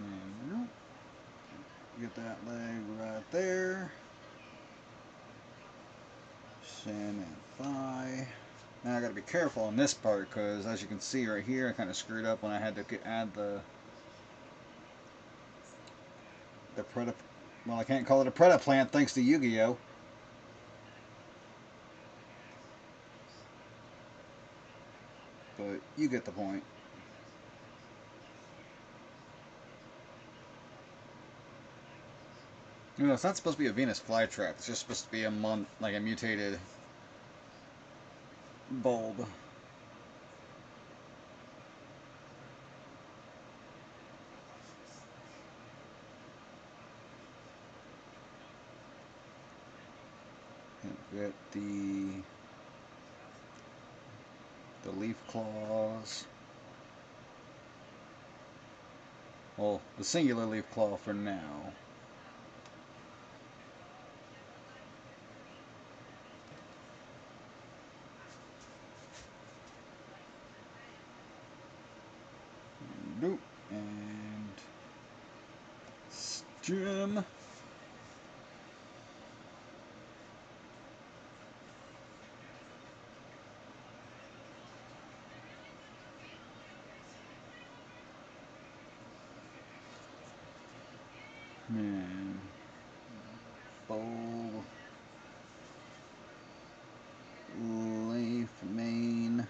And get that leg right there. Shin and thigh. Now I gotta be careful on this part because as you can see right here, I kind of screwed up when I had to add the preda. Well, I can't call it a preda plant thanks to Yu-Gi-Oh. But you get the point. You know, it's not supposed to be a Venus flytrap. It's just supposed to be a like a mutated bulb. And get the leaf claws. Well, the singular leaf claw for now. Nope. And stem. And bulb. Leaf main.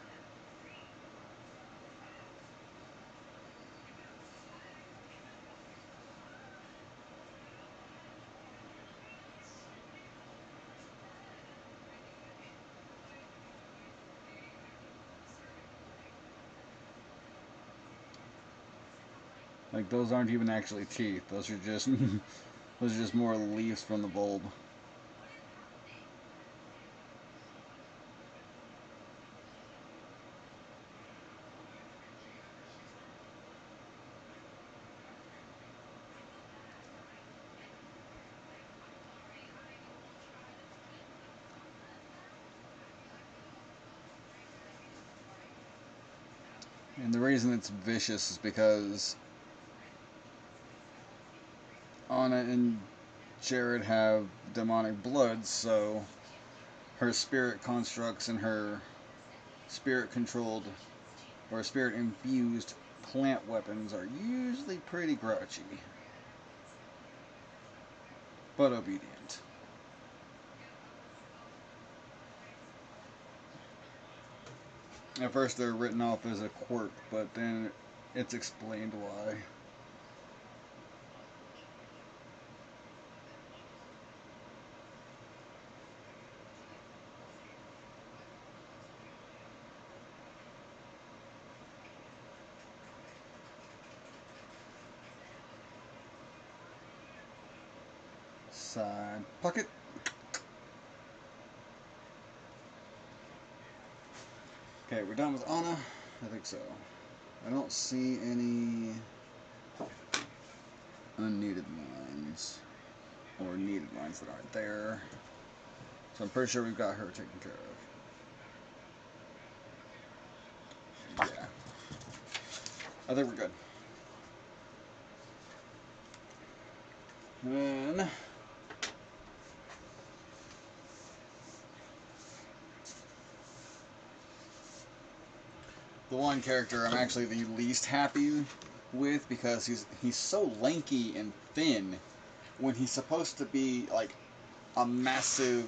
Like those aren't even actually teeth. Those are just those are just more leaves from the bulb. And the reason it's vicious is because Anna and Jared have demonic blood, so her spirit constructs and her spirit controlled or spirit infused plant weapons are usually pretty grouchy, but obedient. At first they're written off as a quirk, but then it's explained why. side pocket. Okay, we're done with Anna. I think so. I don't see any unneeded lines or needed lines that aren't there. So I'm pretty sure we've got her taken care of. Yeah. I think we're good. And then the one character I'm actually the least happy with, because he's so lanky and thin when he's supposed to be like a massive,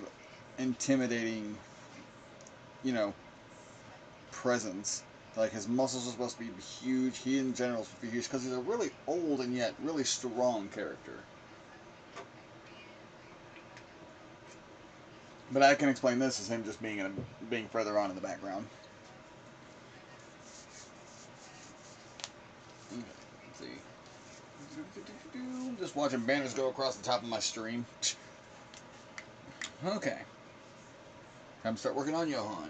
intimidating, you know, presence. Like his muscles are supposed to be huge. He in general is supposed to be huge because he's a really old and yet really strong character. But I can explain this as him just being further on in the background. Okay, let's see. Just watching banners go across the top of my stream. Okay. Time to start working on Johan.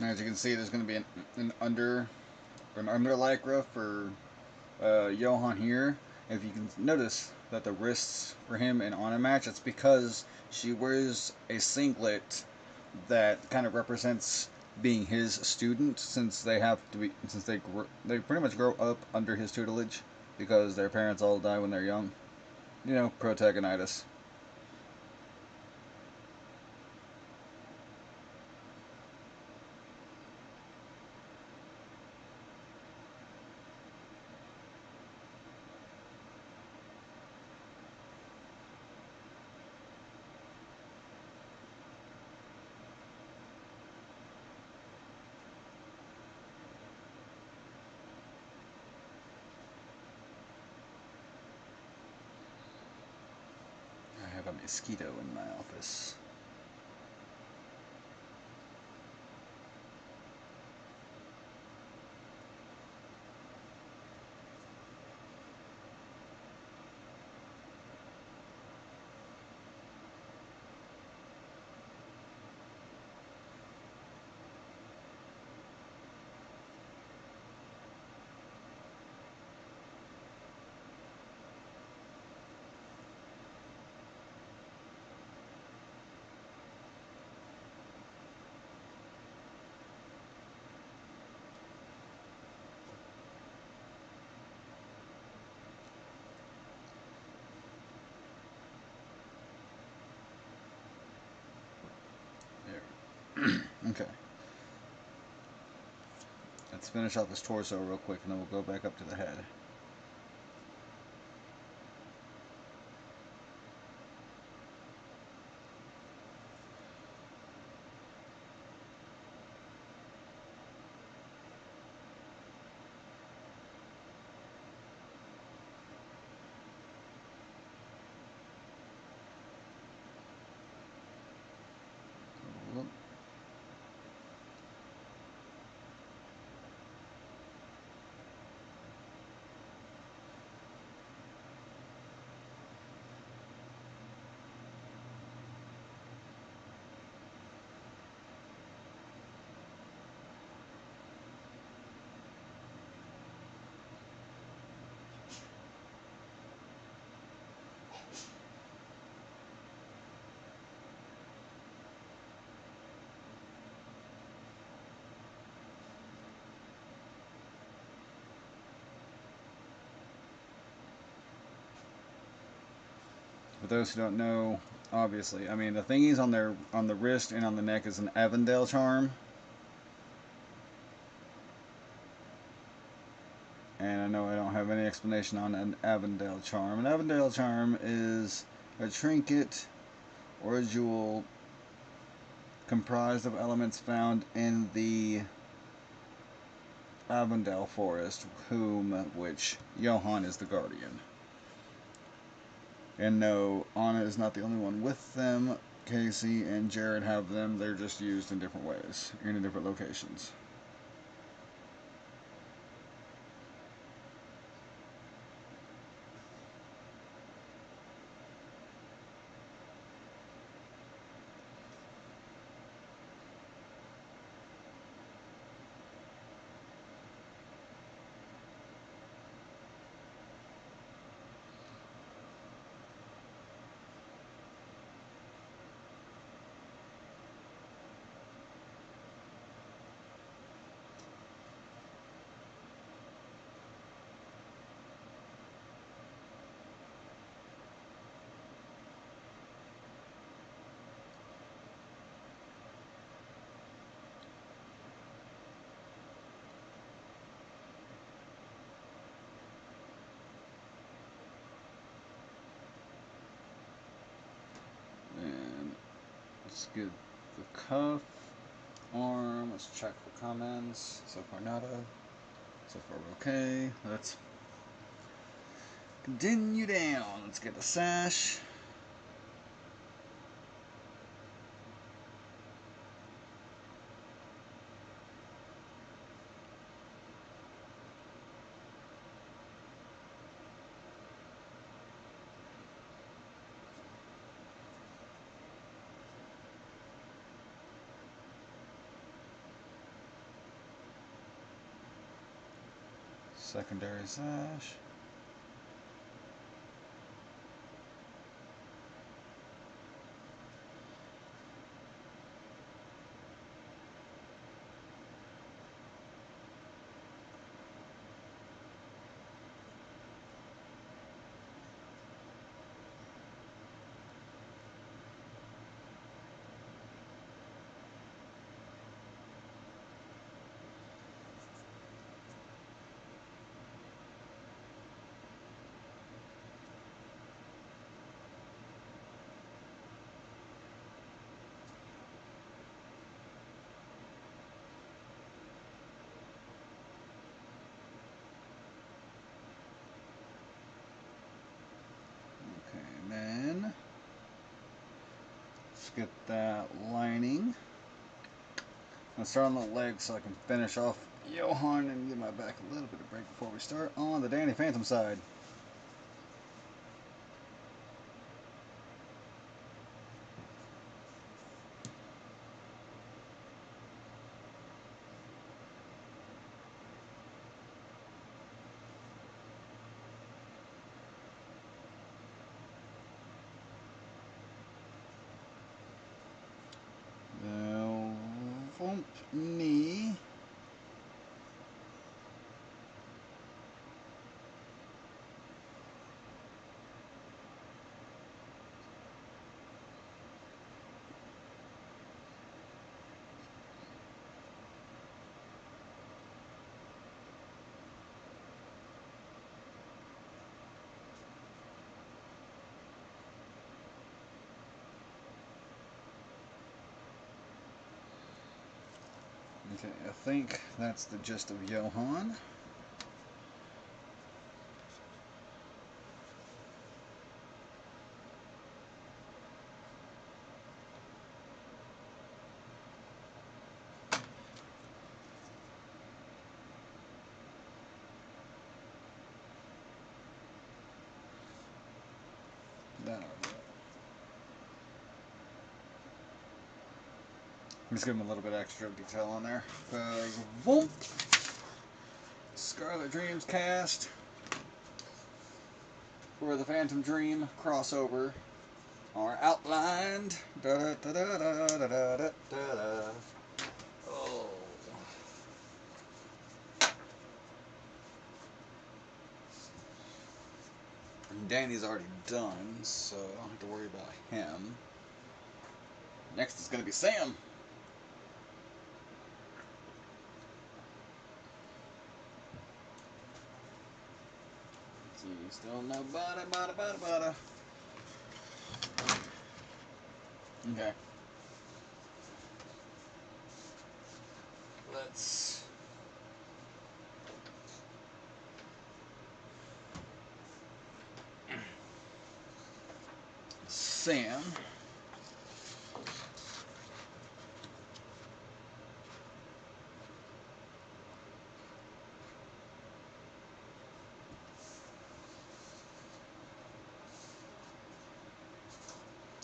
As you can see, there's going to be an underlight growth for Johan here. If you can notice that the wrists for him in on a match, it's because she wears a singlet that kind of represents being his student, since they pretty much grow up under his tutelage because their parents all die when they're young. You know, protagonitis. I have a mosquito in my office. Okay. Let's finish off this torso real quick, and then we'll go back up to the head. For those who don't know, obviously, I mean, the thingies on the wrist and on the neck is an Avondale charm. And I know I don't have any explanation on an Avondale charm. An Avondale charm is a trinket or a jewel comprised of elements found in the Avondale Forest, which Johann is the guardian. And no, Anna is not the only one with them. Casey and Jared have them. They're just used in different ways, in different locations. And let's get the cuff, arm. Let's check for comments. So far nada. So far okay. Let's continue down. Let's get the sash. Secondary sash. Then let's get that lining. I'll start on the legs so I can finish off Johann and give my back a little bit of break before we start on the Danny Phantom side. Knee. Okay, I think that's the gist of Johann. Just give him a little bit extra detail on there. Because Scarlet Dreams cast for the Phantom Dream crossover are outlined. Da, da, da, da, da, da, da, da. Oh. And Danny's already done, so I don't have to worry about him. Next is going to be Sam. Still no butter. Okay. Let's Sam.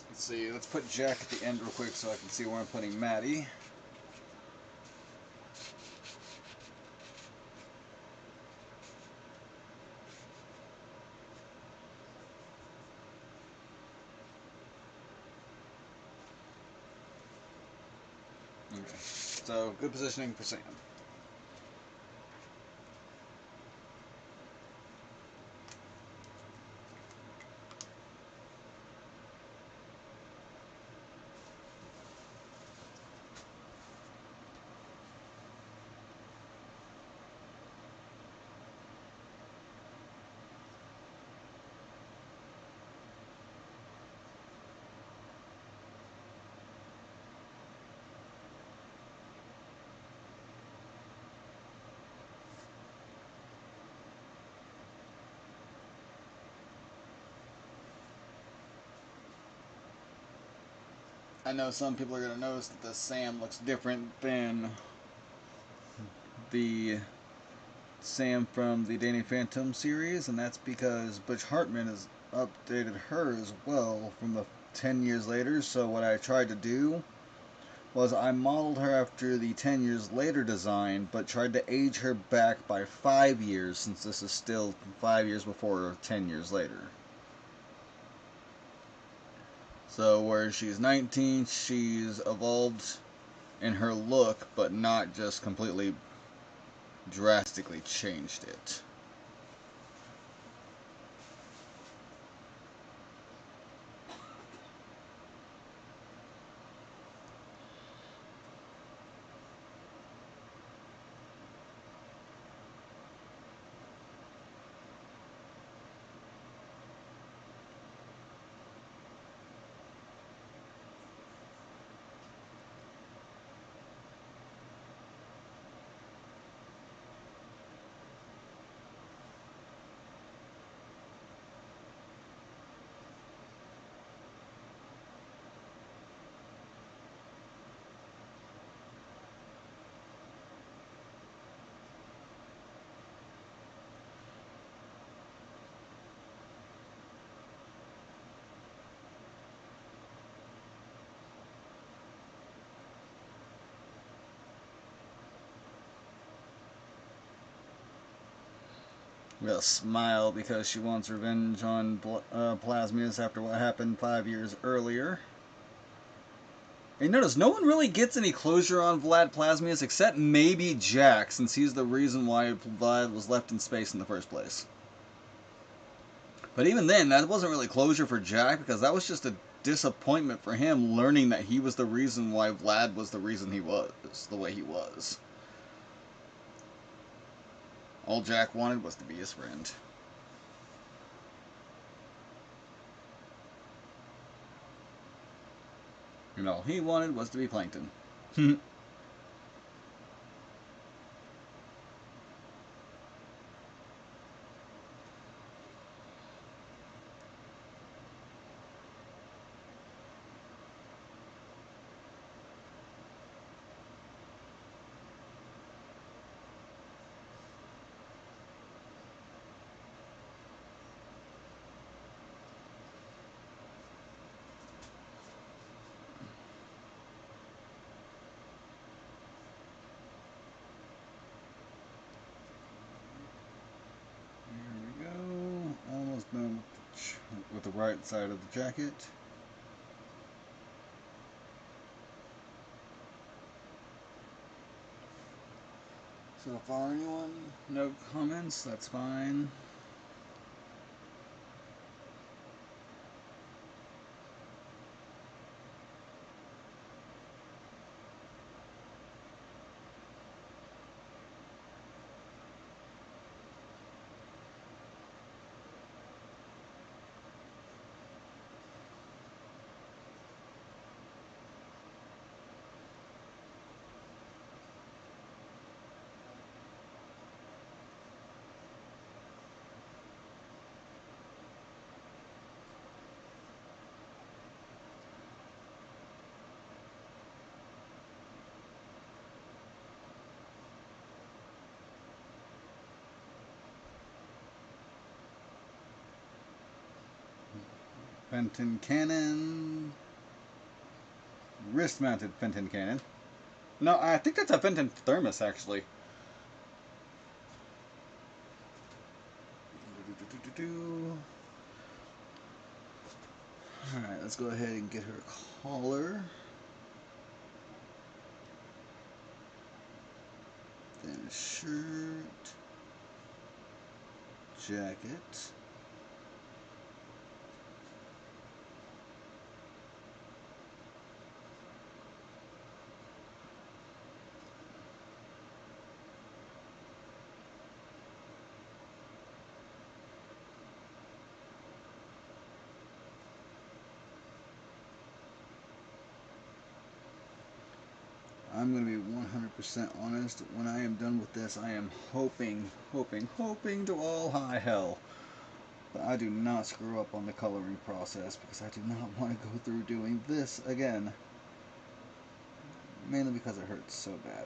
Let's see, let's put Jack at the end real quick so I can see where I'm putting Maddie. Okay, so good positioning for Sam. I know some people are going to notice that the Sam looks different than the Sam from the Danny Phantom series, and that's because Butch Hartman has updated her as well from the 10 years later. So what I tried to do was I modeled her after the 10 years later design, but tried to age her back by 5 years, since this is still 5 years before 10 years later. So where she's 19, she's evolved in her look, but not just completely drastically changed it. Will smile because she wants revenge on Plasmius after what happened 5 years earlier. And notice, no one really gets any closure on Vlad Plasmius except maybe Jack, since he's the reason why Vlad was left in space in the first place. But even then, that wasn't really closure for Jack, because that was just a disappointment for him, learning that he was the reason why Vlad was the reason he was the way he was. All Jack wanted was to be his friend. And all he wanted was to be Plankton. Done with the right side of the jacket. So far, anyone? No comments? That's fine. Fenton cannon. Wrist-mounted Fenton cannon. No, I think that's a Fenton thermos, actually. Alright, let's go ahead and get her a collar. Then a shirt. Jacket. I'm going to be 100% honest. When I am done with this, I am hoping to all high hell that I do not screw up on the coloring process, because I do not want to go through doing this again. Mainly because it hurts so bad.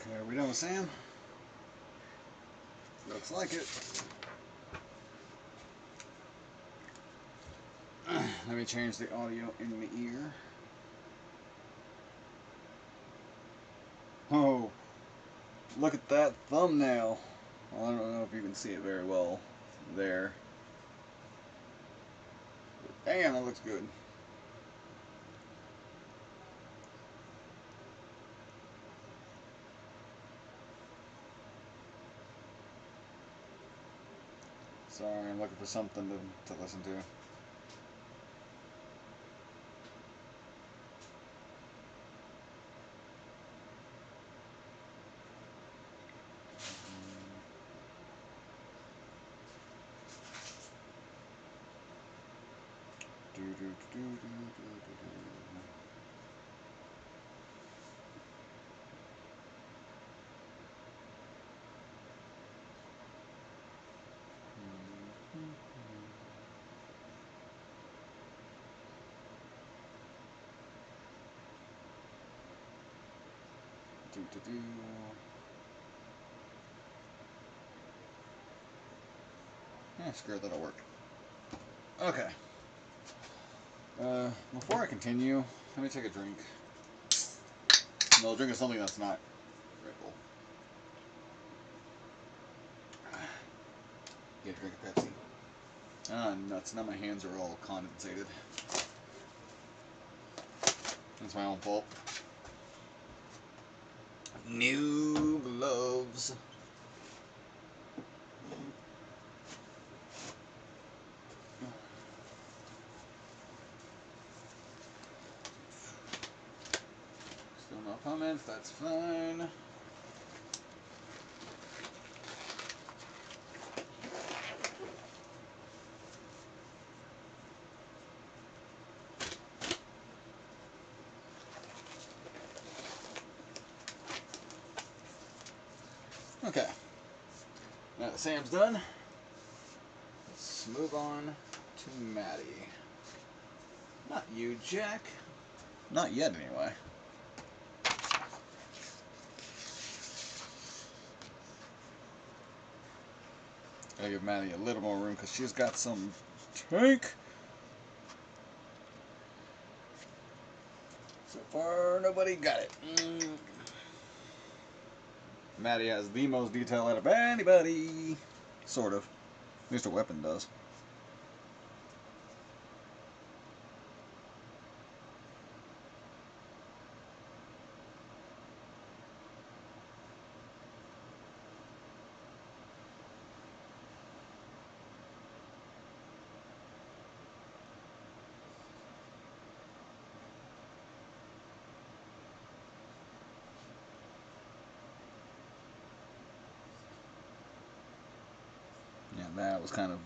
Okay, are we done with Sam? Looks like it. Let me change the audio in the ear. Oh, look at that thumbnail. Well, I don't know if you can see it very well there. Damn, that looks good. Sorry, I'm looking for something to listen to. Do, do, do, do, do, do, do. Do, do, do. Yeah, screw it, that'll work. Okay. Before I continue, let me take a drink. No, drinking something that's not Red Bull. Get a drink of Pepsi. Ah, nuts. Now my hands are all condensated. That's my own fault. New gloves. Still no comments, that's fine. Okay. Now that Sam's done, let's move on to Maddie. Not you, Jack. Not yet, anyway. Gotta give Maddie a little more room because she's got some tank. So far, nobody got it. Maddie has the most detail out of anybody. Sort of. At least her weapon does. Yeah, that was kind of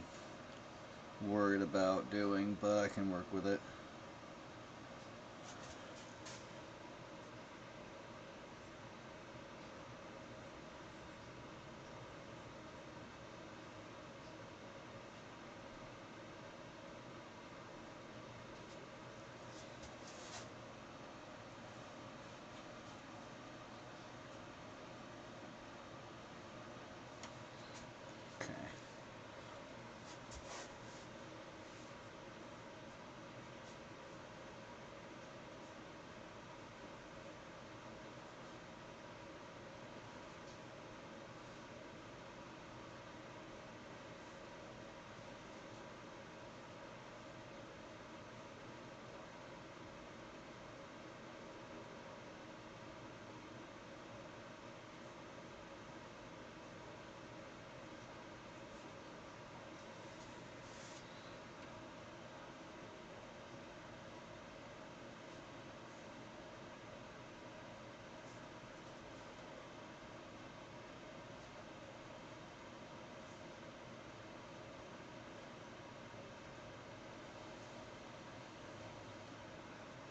worried about doing, but I can work with it. Okay.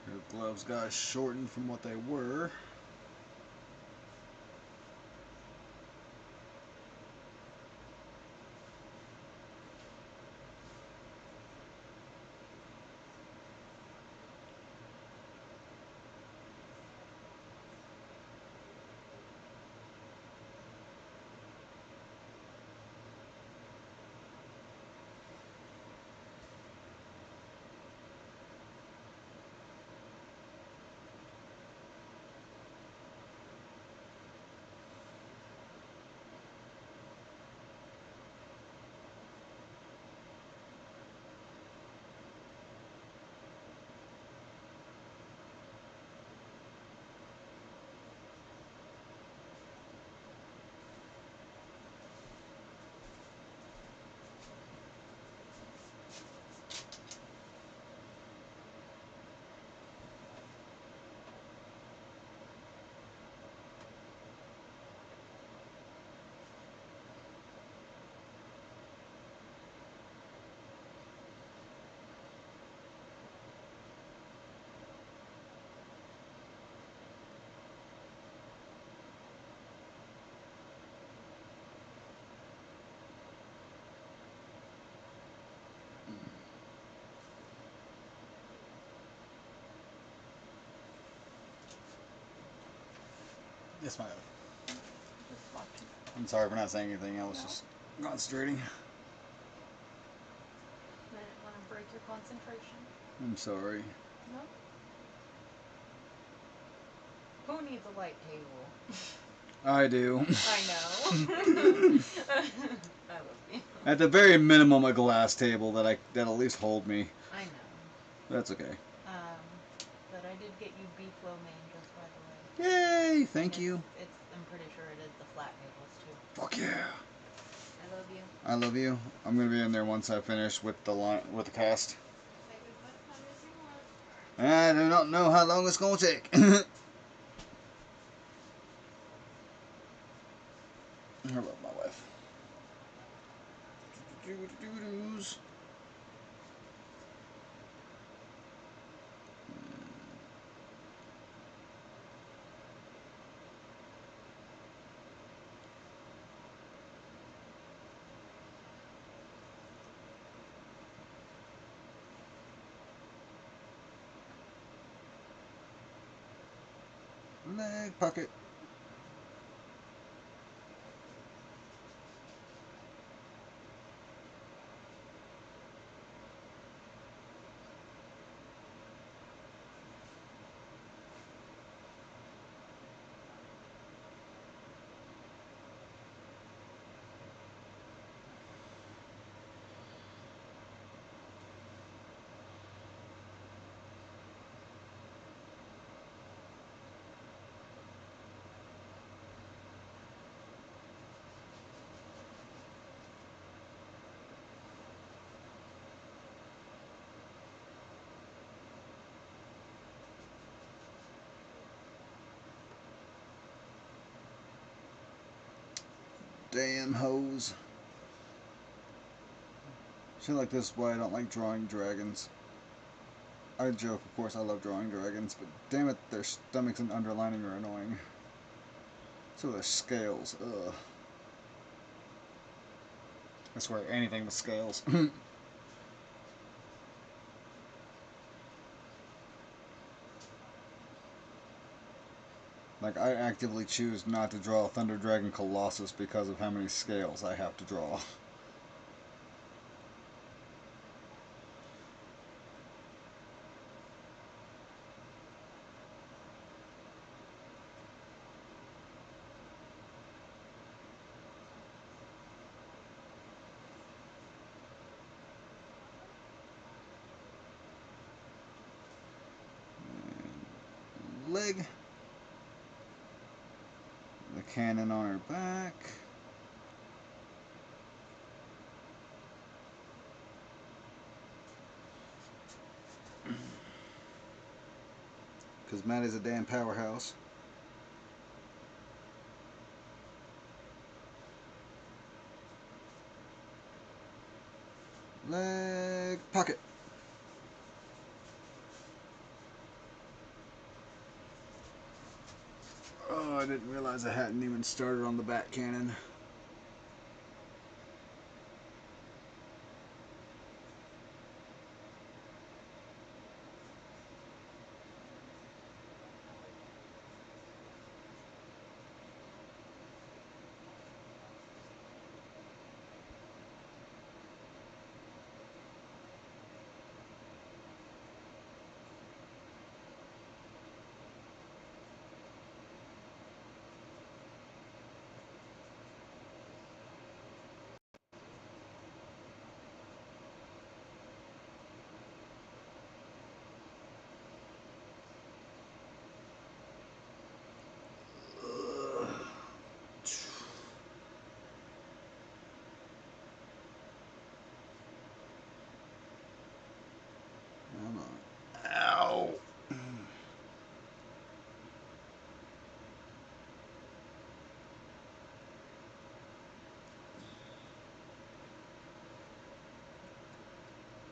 Her gloves got shortened from what they were. Yes, my love. I'm sorry for not saying anything. I was just concentrating. I didn't want to break your concentration. I'm sorry. No. Who needs a light table? I do. I know. I love you. At the very minimum, a glass table that'll at least hold me. I know. That's okay. But I did get you beef lo mein, just by the way. Yay! Thank you. I'm pretty sure it is the flat tables too. Fuck yeah! I love you. I love you. I'm gonna be in there once I finish with the cast. Take as much time as you want. I do not know how long it's gonna take. I love my wife. Leg pocket. Damn hose. Shit like this is why I don't like drawing dragons. I joke, of course I love drawing dragons, but damn it, their stomachs and underlining are annoying. So their scales, ugh. I swear, anything with scales. Like, I actively choose not to draw Thunder Dragon Colossus because of how many scales I have to draw. Leg. The cannon on her back. Because Matt is a damn powerhouse. Leg pocket. Oh, I didn't realize I hadn't even started on the bat cannon. Come on. Ow!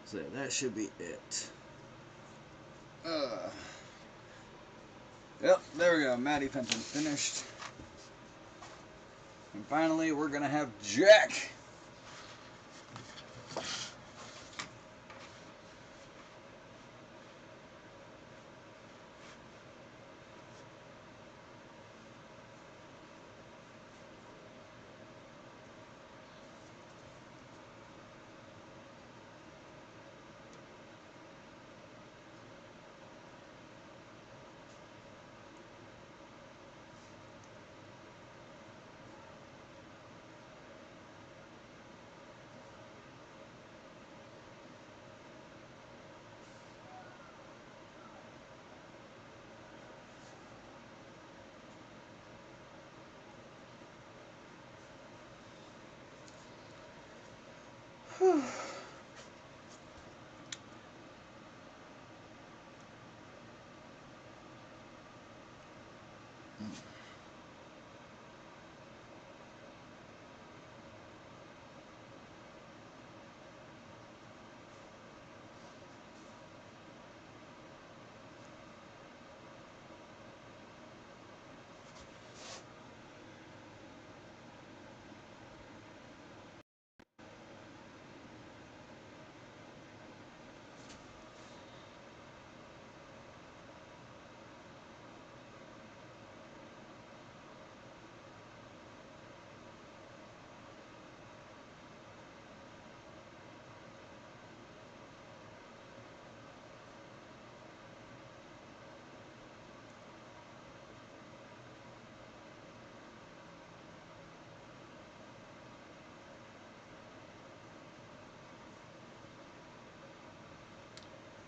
So that should be it. Yep, there we go. Maddie Fenton finished. And finally, we're going to have Jack.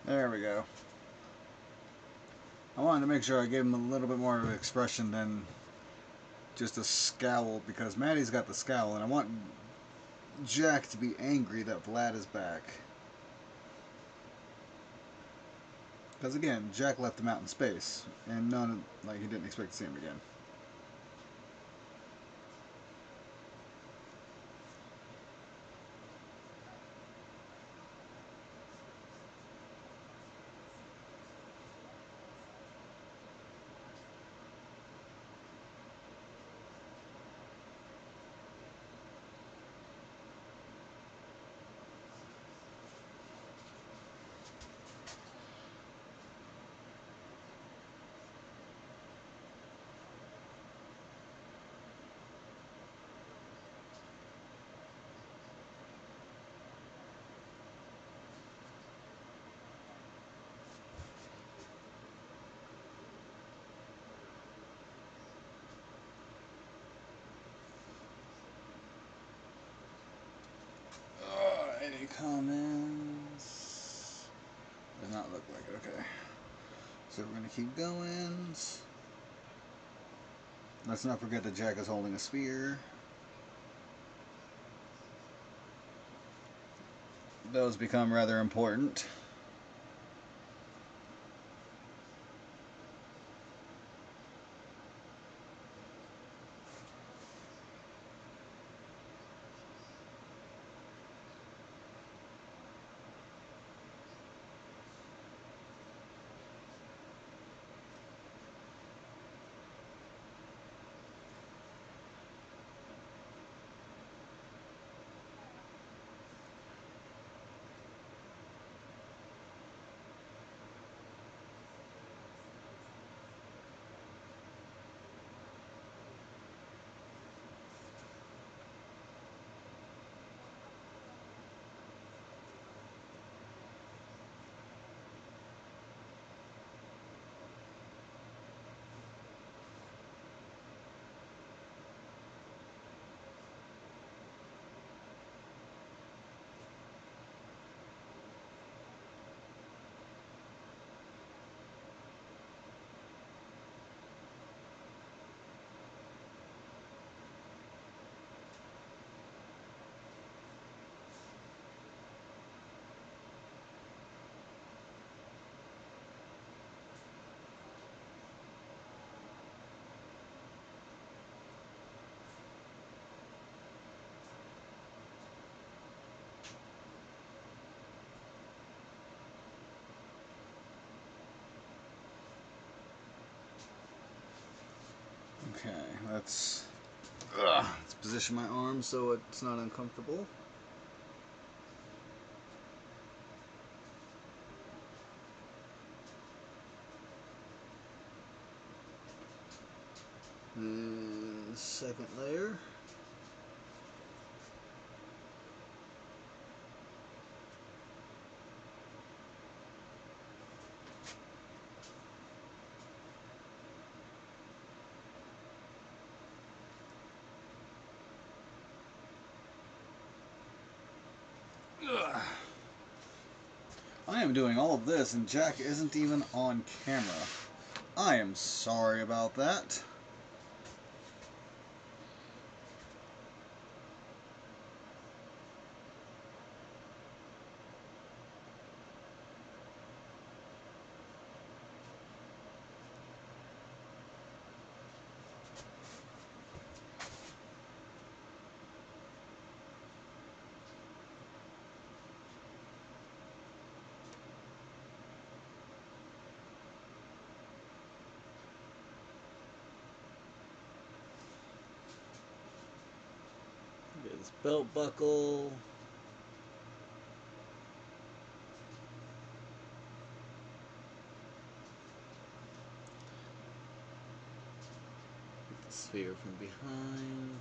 There we go. I wanted to make sure I gave him a little bit more of an expression than just a scowl, because Maddie's got the scowl, and I want Jack to be angry that Vlad is back. Because again, Jack left him out in space, and he didn't expect to see him again. Any comments? Does not look like it. Okay. So we're going to keep going. Let's not forget that Jack is holding a spear. Those become rather important. Okay, let's position my arm so it's not uncomfortable. Second layer. I am doing all of this and Jack isn't even on camera. I am sorry about that. Get his belt buckle. Get the sphere from behind.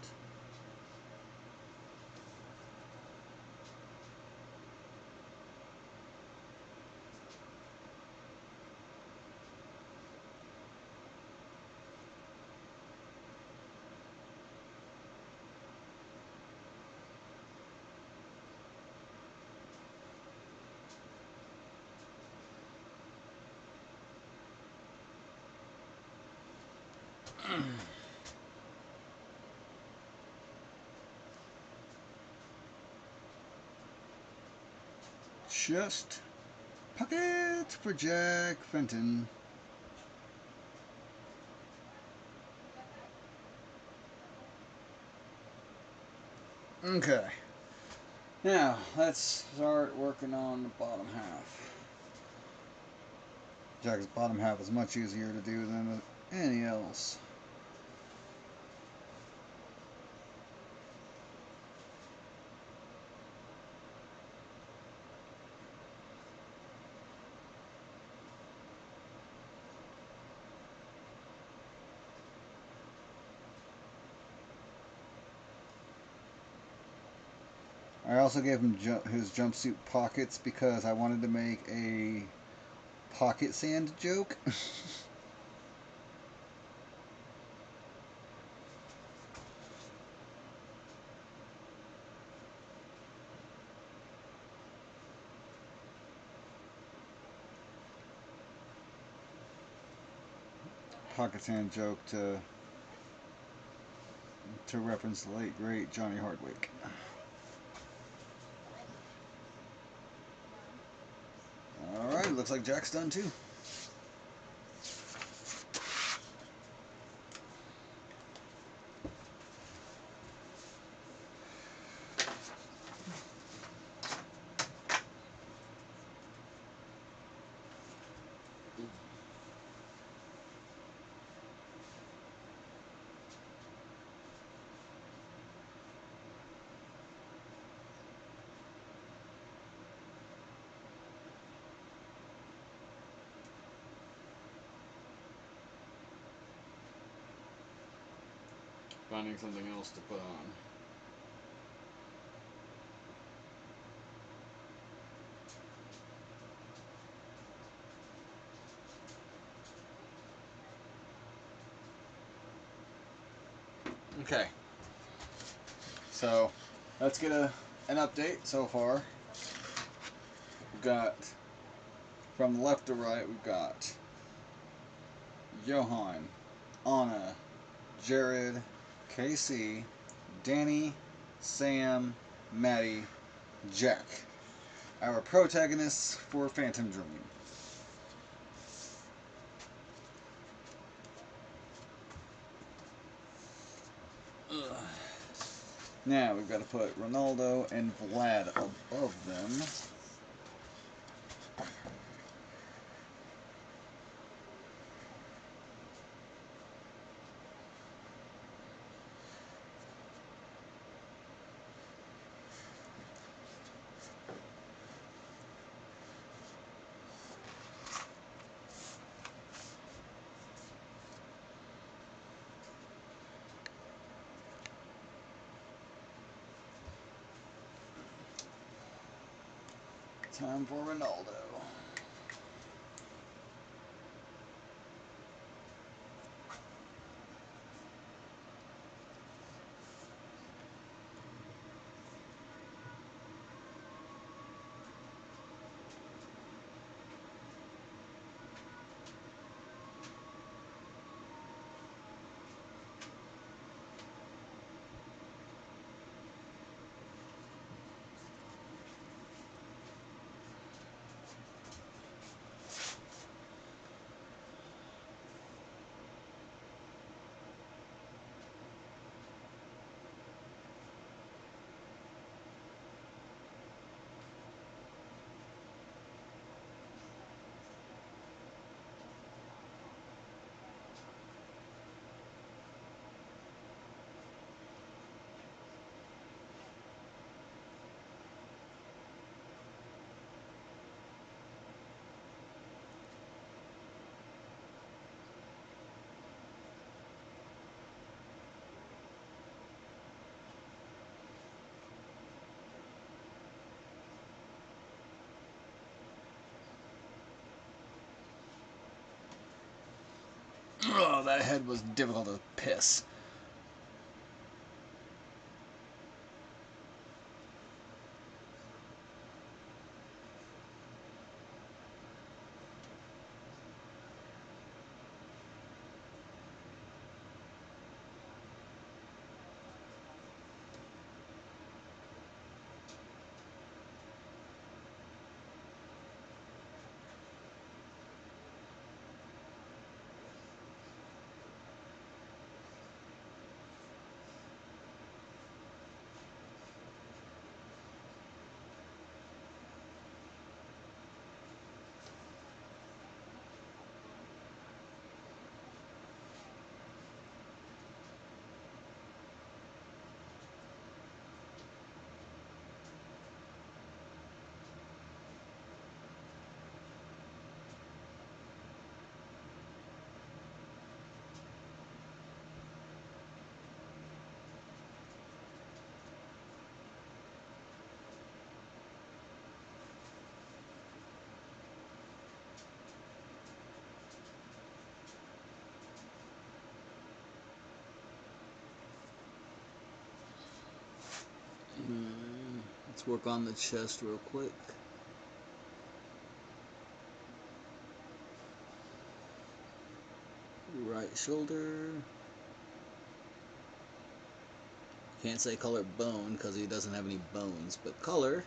Just pockets for Jack Fenton. Okay. Now, let's start working on the bottom half. Jack's bottom half is much easier to do than any else. I also gave him his jumpsuit pockets because I wanted to make a pocket sand joke. Pocket sand joke to reference the late great Johnny Hardwick. Alright, looks like Jack's done too. Finding something else to put on. Okay. So, let's get an update so far. We've got, from left to right, we've got Johan, Anna, Jared, Casey, Danny, Sam, Maddie, Jack. Our protagonists for Phantom Dream. Ugh. Now we've got to put Ronaldo and Vlad above them. Time for Ronaldo. Oh, that head was difficult to piss. Let's work on the chest real quick. Right shoulder. Can't say color bone because he doesn't have any bones, but color.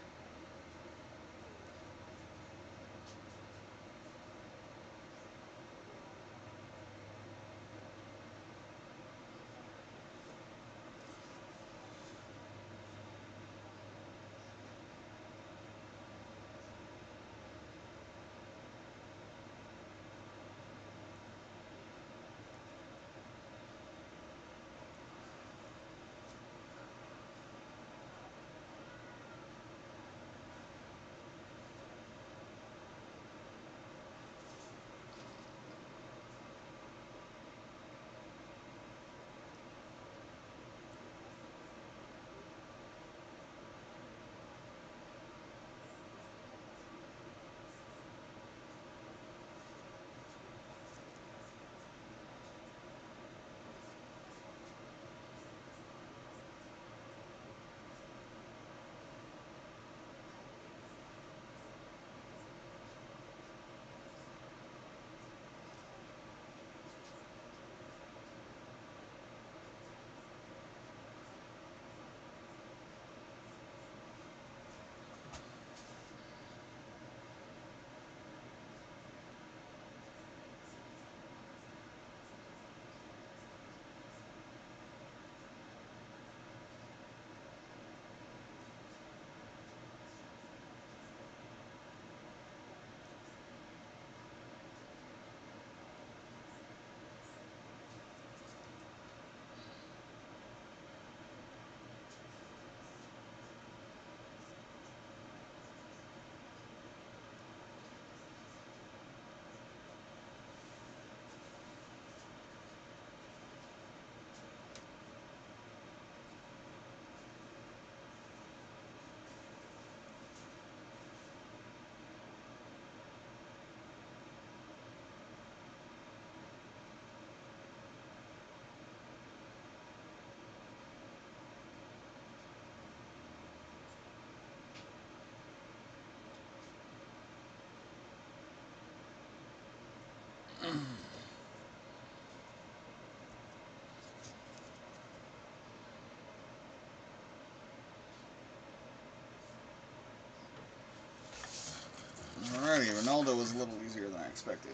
Alrighty, Ronaldo was a little easier than I expected.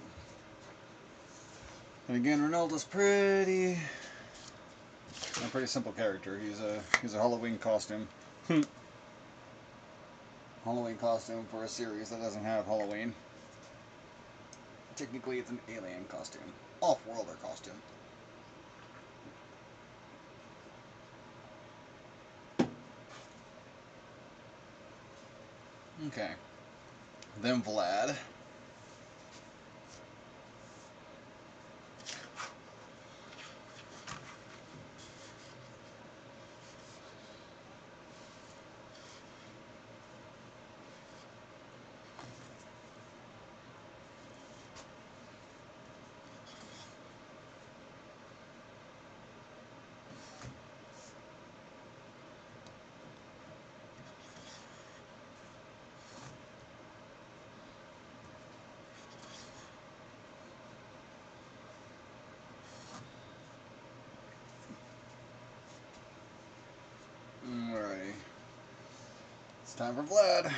And again, Ronaldo's a pretty simple character. He's a Halloween costume. Halloween costume for a series that doesn't have Halloween. Technically, it's an alien costume. Off-worlder costume. Okay. Then Vlad. Alrighty. It's time for Vlad.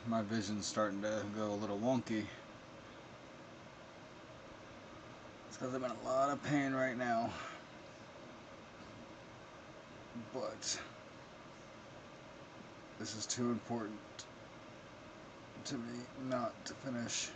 my vision's starting to go a little wonky. It's because I'm in a lot of pain right now. But this is too important to me not to finish.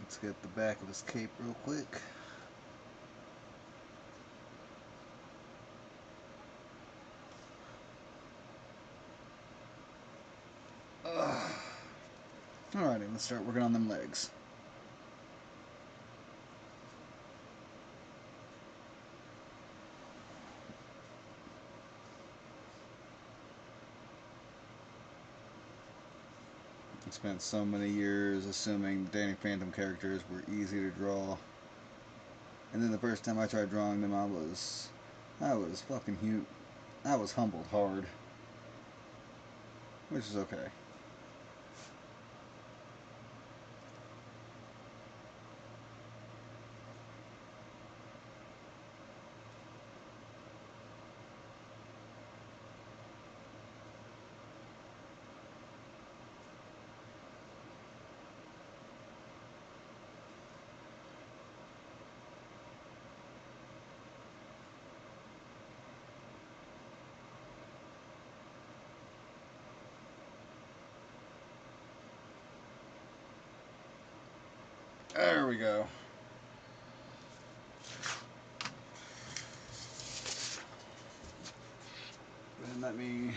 Let's get the back of his cape real quick. Alrighty, let's start working on them legs. I spent so many years assuming Danny Phantom characters were easy to draw. And then the first time I tried drawing them, I was fucking huge. I was humbled hard. Which is okay. There we go. And let me...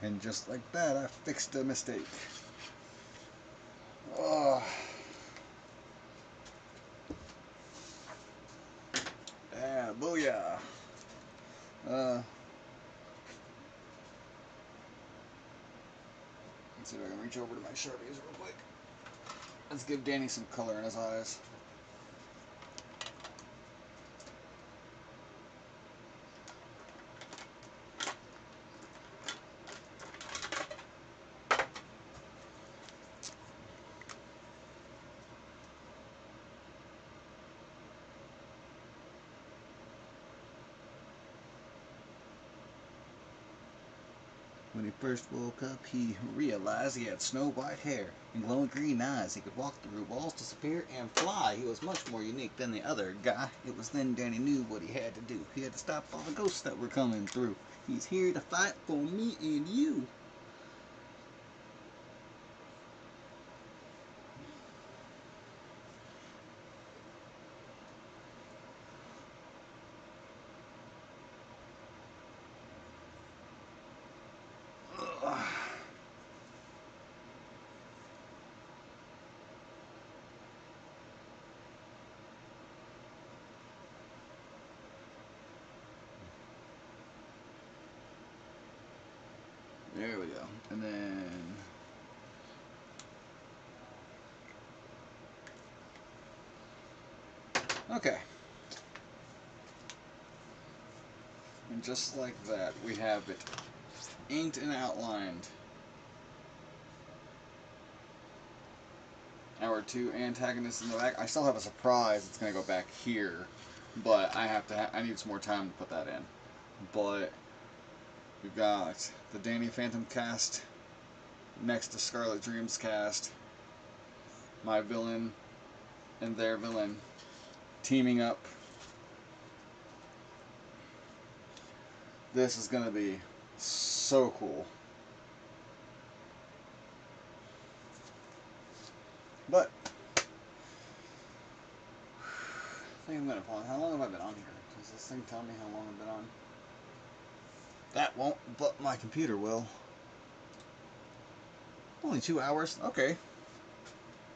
And just like that, I fixed a mistake. Oh. Yeah, booyah. Let's see if I can reach over to my Sharpies real quick. Let's give Danny some color in his eyes. When he first woke up, he realized he had snow white hair and glowing green eyes. He could walk through walls, disappear, and fly. He was much more unique than the other guy. It was then Danny knew what he had to do. He had to stop all the ghosts that were coming through. He's here to fight for me and you. There we go. And then... okay. And just like that, we have it inked and outlined. Our two antagonists in the back. I still have a surprise. It's going to go back here. But I need some more time to put that in. But... we've got the Danny Phantom cast next to Scarlet Dream's cast, my villain and their villain teaming up. This is gonna be so cool. But I think I'm gonna pause. How long have I been on here? Does this thing tell me how long I've been on? That won't, but my computer will. Only 2 hours? Okay.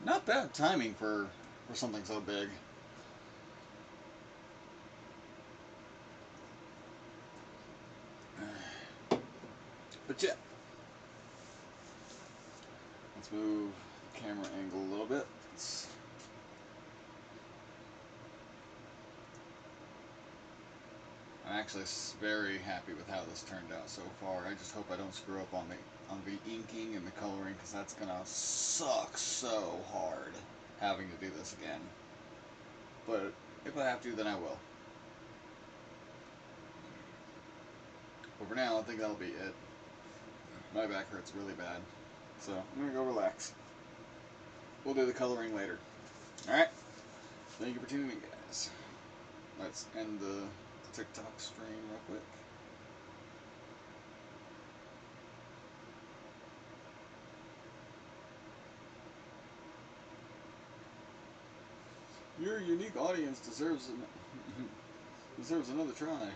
Not bad timing for something so big. But yeah. Let's move the camera angle a little bit. I'm actually very happy with how this turned out so far. I just hope I don't screw up on the inking and the coloring, because that's gonna suck so hard having to do this again. But if I have to, then I will. But for now, I think that'll be it. My back hurts really bad, so I'm gonna go relax. We'll do the coloring later. Alright? Thank you for tuning in, guys. Let's end the TikTok stream real quick. Your unique audience deserves another try.